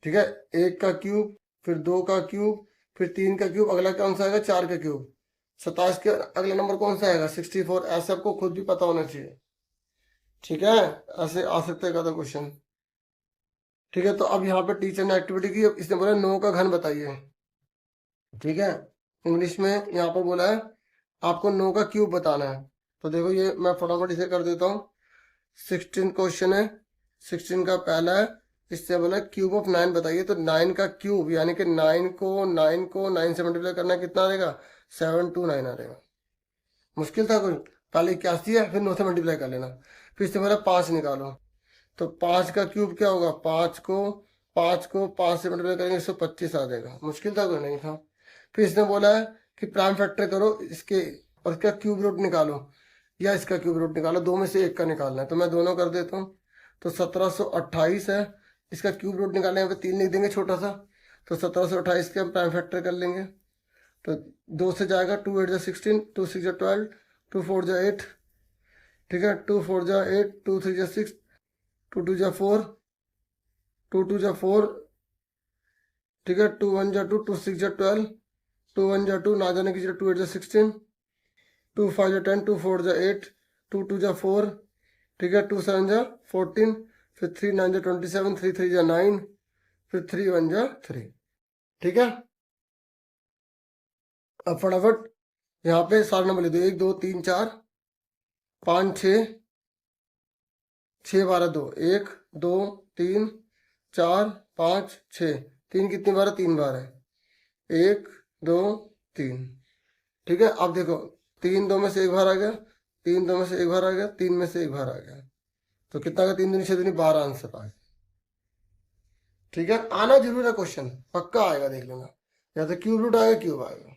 ठीक है, 1 का क्यूब, फिर 2 का क्यूब, फिर 3 का क्यूब, अगला कौन सा आएगा? 4 का क्यूब। 27 के अगला नंबर कौन सा आएगा? 64। ऐसे आपको खुद भी पता होना चाहिए। ठीक है, ऐसे आ सकता है का क्वेश्चन। ठीक है, तो अब यहाँ पे टीचर ने एक्टिविटी की, इसने बोला 9 का घन बताइए। ठीक है, इंग्लिश में यहाँ पर बोला है आपको 9 का क्यूब बताना है। तो देखो ये मैं फटाफट इसे कर देता हूँ। 16 क्वेश्चन है, 16 का पहला है, इससे बोला क्यूब ऑफ 9 बताइए। तो 9 का क्यूब यानी कि 9 से मल्टीप्लाई करना कितना आ जाएगा? 729 आ जाएगा। मुश्किल था कोई? पहले 81 है, फिर 9 से मल्टीप्लाई कर लेना। फिर इससे बोला 5 निकालो, तो 5 का क्यूब क्या होगा? 5 से मल्टीप्लाई करेंगे 125 आ जाएगा। मुश्किल था कोई? नहीं था। फिर इसने बोला है कि प्राइम फैक्टर करो इसके और इसका क्यूब रूट निकालो, या इसका क्यूब रूट निकालो, दो में से एक का निकालना है। तो मैं दोनों कर देता हूँ। तो 1728 है, इसका क्यूब रूट निकालने यहाँ पे 3 लिख देंगे छोटा सा, तो 1728 के हम प्राइम फैक्टर कर लेंगे। तो 2 से जाएगा, 2 8 16, 2 6 12, 2 4 8। ठीक है, 2 4 8, 2 3 6, 2 2 4, 2 2 4। ठीक है, 2 1 2, 2 6 12, 2 1 2, ना जाने की 2 8 16, 2 5 10, 2 4 8, 2 2 4। ठीक है, 2 7 14, फिर 3 9 27, 3 3 9, फिर 3 1 3। ठीक है, अब फटाफट यहाँ पे सारे नंबर ले दो, 1 2 3 4 5 6, 6 12 2, 1 2 3 4 5 6, 3 कितनी बार है? 3 बार है, 1 2 3। ठीक है, अब देखो 3 2 में से एक बार आ गया, 3 2 में से एक बार आ गया, 3 में से एक बार आ गया, तो कितना का? 3 दूनी 6 दूनी 12 आंसर आ गया। ठीक है, आना जरूर है क्वेश्चन, पक्का आएगा, देख लेना। या तो क्यूब रूट आएगा, क्यूब आएगा।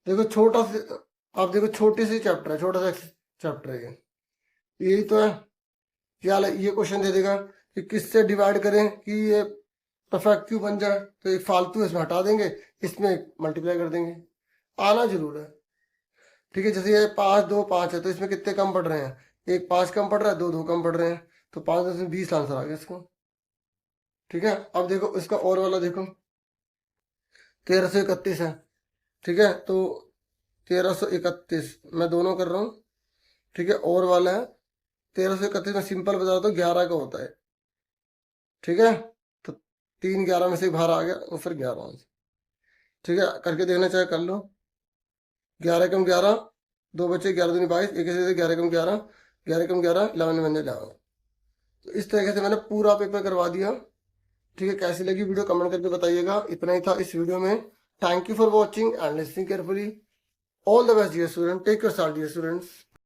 देखो छोटा से, आप देखो छोटे से चैप्टर है, छोटा सा चैप्टर है, यही तो है। क्या ये क्वेश्चन दे देगा कि किससे डिवाइड करें कि ये परफेक्ट क्यूब बन जाए, तो एक फालतू इसमें हटा देंगे, इसमें मल्टीप्लाई कर देंगे। आना जरूर है। ठीक है, जैसे ये 5 2 5 है, तो इसमें कितने कम पड़ रहे हैं? एक 5 कम पड़ रहा है, 2 2 कम पड़ रहे हैं, तो 5 10 20 आंसर आ गया इसको। ठीक है, अब देखो इसका और वाला देखो, 1331 है। ठीक है, तो 1331 मैं दोनों कर रहा हूँ। ठीक है, और वाला है 1331 में सिंपल बता दो 11 का होता है। ठीक है, तो 3 11 में से बाहर आ गया और फिर 11। ठीक है, करके देखना चाहे कर लो। 11 कम 11, 2 बचे, 11 दूनी 22, एक ऐसे 11 कम 11, 11 कम 11, 11 बन जाए। तो इस तरीके से मैंने पूरा पेपर करवा दिया। ठीक है, कैसी लगी वीडियो कमेंट करके बताइएगा। इतना ही था इस वीडियो में। Thank you for watching and listening carefully. All the best dear student, take your dear students.